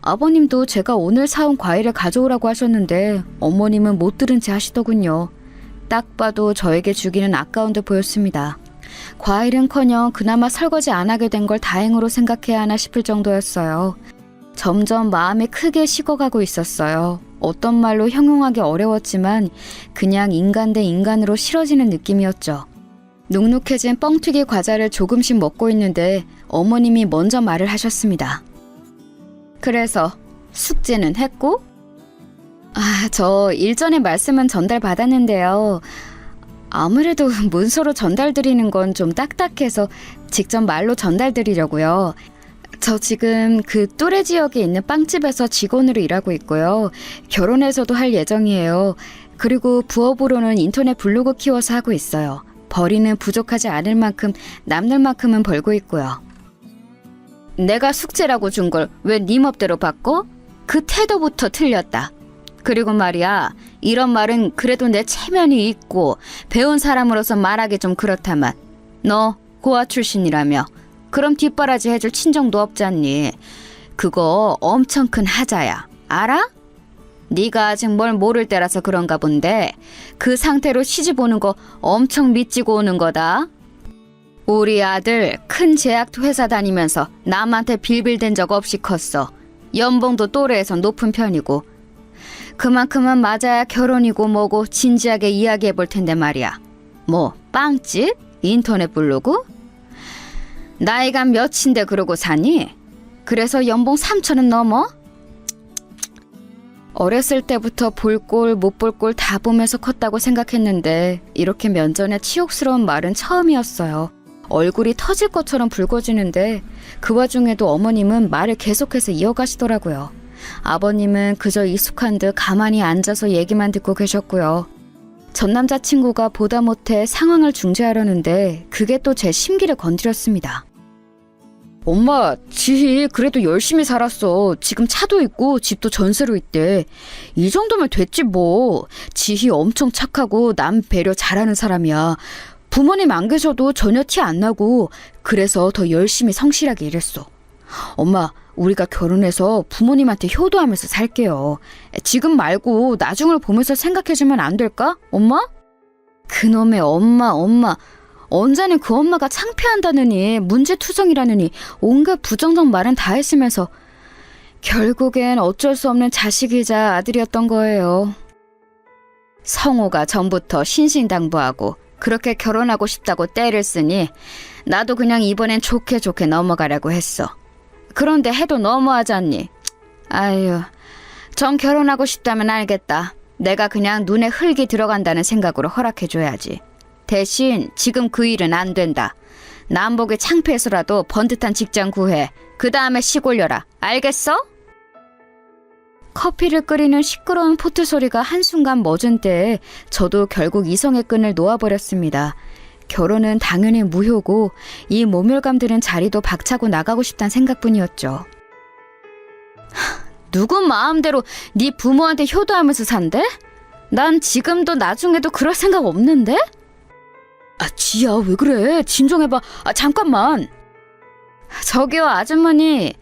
B: 아버님도 제가 오늘 사온 과일을 가져오라고 하셨는데 어머님은 못 들은 채 하시더군요. 딱 봐도 저에게 주기는 아까운 듯 보였습니다. 과일은커녕 그나마 설거지 안 하게 된 걸 다행으로 생각해야 하나 싶을 정도였어요. 점점 마음이 크게 식어가고 있었어요. 어떤 말로 형용하기 어려웠지만 그냥 인간 대 인간으로 싫어지는 느낌이었죠. 눅눅해진 뻥튀기 과자를 조금씩 먹고 있는데 어머님이 먼저 말을 하셨습니다. 그래서 숙제는 했고? 저 일전에 말씀은 전달받았는데요. 아무래도 문서로 전달드리는 건 좀 딱딱해서 직접 말로 전달드리려고요. 저 지금 그 또래 지역에 있는 빵집에서 직원으로 일하고 있고요. 결혼해서도 할 예정이에요. 그리고 부업으로는 인터넷 블로그 키워서 하고 있어요. 벌이는 부족하지 않을 만큼 남는 만큼은 벌고 있고요. 내가 숙제라고 준 걸 왜 네 맘대로 바꿔? 그 태도부터 틀렸다. 그리고 말이야, 이런 말은 그래도 내 체면이 있고 배운 사람으로서 말하기 좀 그렇다만 너 고아 출신이라며 그럼 뒷바라지 해줄 친정도 없잖니. 그거 엄청 큰 하자야. 알아? 네가 아직 뭘 모를 때라서 그런가 본데 그 상태로 시집 오는 거 엄청 미치고 오는 거다. 우리 아들 큰 제약 회사 다니면서 남한테 빌빌댄 적 없이 컸어. 연봉도 또래에서 높은 편이고. 그만큼은 맞아야 결혼이고 뭐고 진지하게 이야기해 볼 텐데 말이야. 뭐 빵집? 인터넷 블로그? 나이가 몇인데 그러고 사니? 그래서 연봉 3천은 넘어? 어렸을 때부터 볼 꼴 못 볼 꼴 다 보면서 컸다고 생각했는데 이렇게 면전에 치욕스러운 말은 처음이었어요. 얼굴이 터질 것처럼 붉어지는데 그 와중에도 어머님은 말을 계속해서 이어가시더라고요. 아버님은 그저 익숙한 듯 가만히 앉아서 얘기만 듣고 계셨고요. 전 남자친구가 보다 못해 상황을 중재하려는데 그게 또 제 심기를 건드렸습니다. 엄마, 지희 그래도 열심히 살았어. 지금 차도 있고 집도 전세로 있대. 이 정도면 됐지 뭐. 지희 엄청 착하고 남 배려 잘하는 사람이야. 부모님 안 계셔도 전혀 티 안 나고 그래서 더 열심히 성실하게 일했어. 엄마, 우리가 결혼해서 부모님한테 효도하면서 살게요. 지금 말고 나중을 보면서 생각해주면 안 될까? 엄마? 그놈의 엄마. 언제는 그 엄마가 창피한다느니 문제투성이라느니 온갖 부정적 말은 다 했으면서 결국엔 어쩔 수 없는 자식이자 아들이었던 거예요. 성호가 전부터 신신당부하고 그렇게 결혼하고 싶다고 떼를 쓰니 나도 그냥 이번엔 좋게 넘어가려고 했어. 그런데 해도 너무하잖니. 아유, 전 결혼하고 싶다면 알겠다. 내가 그냥 눈에 흙이 들어간다는 생각으로 허락해줘야지. 대신 지금 그 일은 안 된다. 남보기 창피해서라도 번듯한 직장 구해. 그 다음에 시골려라. 알겠어? 커피를 끓이는 시끄러운 포트 소리가 한순간 멎은 때에 저도 결국 이성의 끈을 놓아버렸습니다. 결혼은 당연히 무효고 이 모멸감들은 자리도 박차고 나가고 싶단 생각뿐이었죠. 누구 마음대로 네 부모한테 효도하면서 산대? 난 지금도 나중에도 그럴 생각 없는데? 지야, 왜 그래? 진정해봐. 잠깐만. 저기요, 아주머니.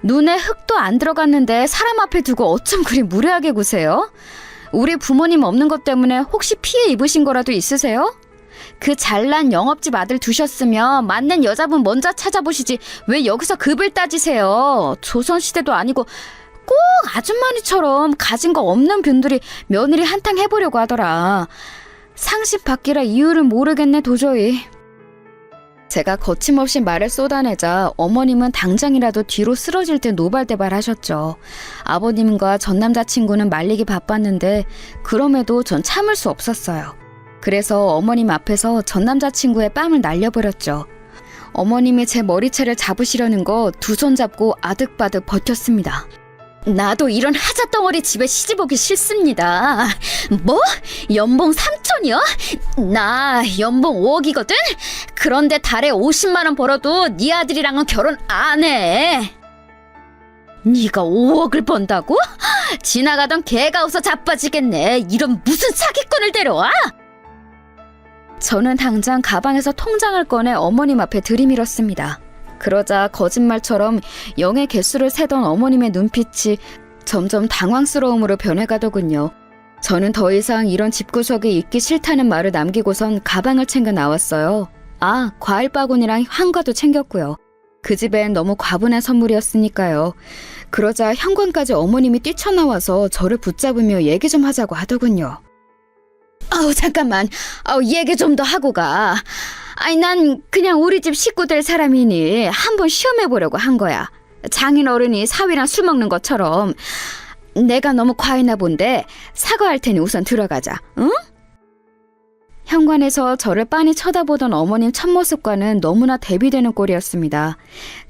B: 눈에 흙도 안 들어갔는데 사람 앞에 두고 어쩜 그리 무례하게 구세요? 우리 부모님 없는 것 때문에 혹시 피해 입으신 거라도 있으세요? 그 잘난 영업집 아들 두셨으면 맞는 여자분 먼저 찾아보시지 왜 여기서 급을 따지세요? 조선시대도 아니고 꼭 아주머니처럼 가진 거 없는 분들이 며느리 한탕 해보려고 하더라. 상식 밖이라 이유를 모르겠네 도저히. 제가 거침없이 말을 쏟아내자 어머님은 당장이라도 뒤로 쓰러질 듯 노발대발 하셨죠. 아버님과 전 남자친구는 말리기 바빴는데 그럼에도 전 참을 수 없었어요. 그래서 어머님 앞에서 전 남자친구의 뺨을 날려버렸죠. 어머님이 제 머리채를 잡으시려는 거 두 손 잡고 아득바득 버텼습니다. 나도 이런 하자덩어리 집에 시집오기 싫습니다. 뭐? 연봉 3천이요? 나 연봉 5억이거든? 그런데 달에 50만 원 벌어도 네 아들이랑은 결혼 안 해. 네가 5억을 번다고? 지나가던 개가 웃어 자빠지겠네. 이런 무슨 사기꾼을 데려와? 저는 당장 가방에서 통장을 꺼내 어머님 앞에 들이밀었습니다. 그러자 거짓말처럼 영의 개수를 세던 어머님의 눈빛이 점점 당황스러움으로 변해가더군요. 저는 더 이상 이런 집구석에 있기 싫다는 말을 남기고선 가방을 챙겨 나왔어요. 과일 바구니랑 한과도 챙겼고요. 그 집엔 너무 과분한 선물이었으니까요. 그러자 현관까지 어머님이 뛰쳐나와서 저를 붙잡으며 얘기 좀 하자고 하더군요. 잠깐만. 얘기 좀 더 하고 가. 난 그냥 우리 집 식구 될 사람이니 한번 시험해보려고 한 거야. 장인어른이 사위랑 술 먹는 것처럼. 내가 너무 과했나 본데 사과할 테니 우선 들어가자. 응? 현관에서 저를 빤히 쳐다보던 어머님 첫모습과는 너무나 대비되는 꼴이었습니다.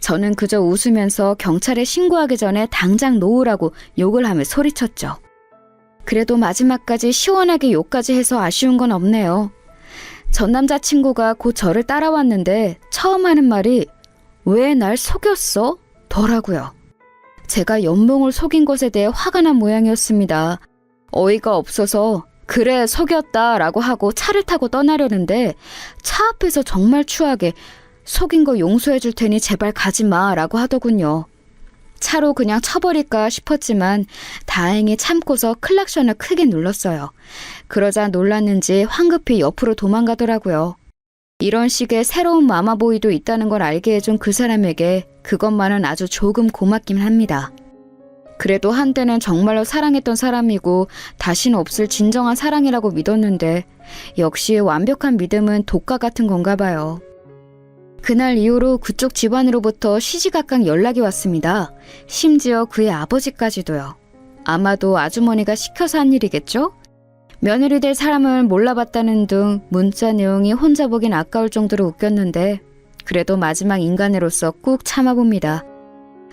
B: 저는 그저 웃으면서 경찰에 신고하기 전에 당장 놓으라고 욕을 하며 소리쳤죠. 그래도 마지막까지 시원하게 욕까지 해서 아쉬운 건 없네요. 전 남자친구가 곧 저를 따라왔는데 처음 하는 말이 왜 날 속였어? 더라고요. 제가 연봉을 속인 것에 대해 화가 난 모양이었습니다. 어이가 없어서 그래 속였다라고 하고 차를 타고 떠나려는데 차 앞에서 정말 추하게 속인 거 용서해 줄 테니 제발 가지 마라고 하더군요. 차로 그냥 쳐버릴까 싶었지만 다행히 참고서 클락션을 크게 눌렀어요. 그러자 놀랐는지 황급히 옆으로 도망가더라고요. 이런 식의 새로운 마마보이도 있다는 걸 알게 해준 그 사람에게 그것만은 아주 조금 고맙긴 합니다. 그래도 한때는 정말로 사랑했던 사람이고 다시는 없을 진정한 사랑이라고 믿었는데 역시 완벽한 믿음은 독과 같은 건가 봐요. 그날 이후로 그쪽 집안으로부터 시시각각 연락이 왔습니다. 심지어 그의 아버지까지도요. 아마도 아주머니가 시켜서 한 일이겠죠? 며느리 될 사람을 몰라봤다는 등 문자 내용이 혼자 보긴 아까울 정도로 웃겼는데 그래도 마지막 인간으로서 꾹 참아봅니다.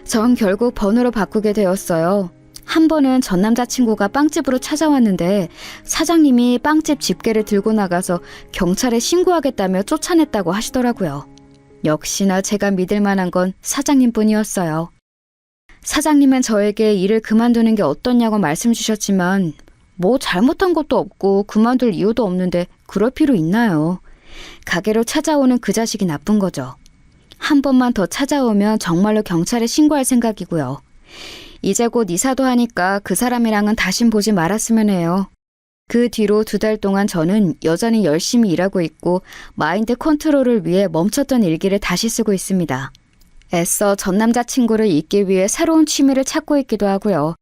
B: 전 결국 번호를 바꾸게 되었어요. 한 번은 전 남자친구가 빵집으로 찾아왔는데 사장님이 빵집 집게를 들고 나가서 경찰에 신고하겠다며 쫓아냈다고 하시더라고요. 역시나 제가 믿을 만한 건 사장님뿐이었어요. 사장님은 저에게 일을 그만두는 게 어떻냐고 말씀 주셨지만 뭐 잘못한 것도 없고 그만둘 이유도 없는데 그럴 필요 있나요? 가게로 찾아오는 그 자식이 나쁜 거죠. 한 번만 더 찾아오면 정말로 경찰에 신고할 생각이고요. 이제 곧 이사도 하니까 그 사람이랑은 다신 보지 말았으면 해요. 그 뒤로 2달 동안 저는 여전히 열심히 일하고 있고 마인드 컨트롤을 위해 멈췄던 일기를 다시 쓰고 있습니다. 애써 전 남자친구를 잊기 위해 새로운 취미를 찾고 있기도 하고요.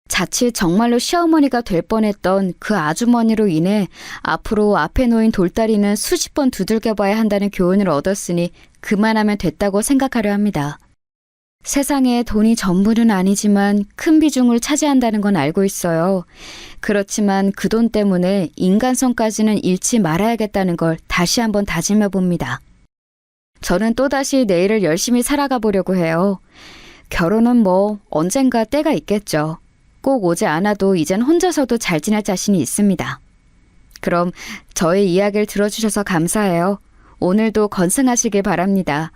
B: 자칫 정말로 시어머니가 될 뻔했던 그 아주머니로 인해 앞으로 앞에 놓인 돌다리는 수십 번 두들겨봐야 한다는 교훈을 얻었으니 그만하면 됐다고 생각하려 합니다. 세상에 돈이 전부는 아니지만 큰 비중을 차지한다는 건 알고 있어요. 그렇지만 그 돈 때문에 인간성까지는 잃지 말아야겠다는 걸 다시 한번 다짐해 봅니다. 저는 또다시 내일을 열심히 살아가 보려고 해요. 결혼은 뭐 언젠가 때가 있겠죠. 꼭 오지 않아도 이젠 혼자서도 잘 지낼 자신이 있습니다. 그럼 저의 이야기를 들어주셔서 감사해요. 오늘도 건승하시길 바랍니다.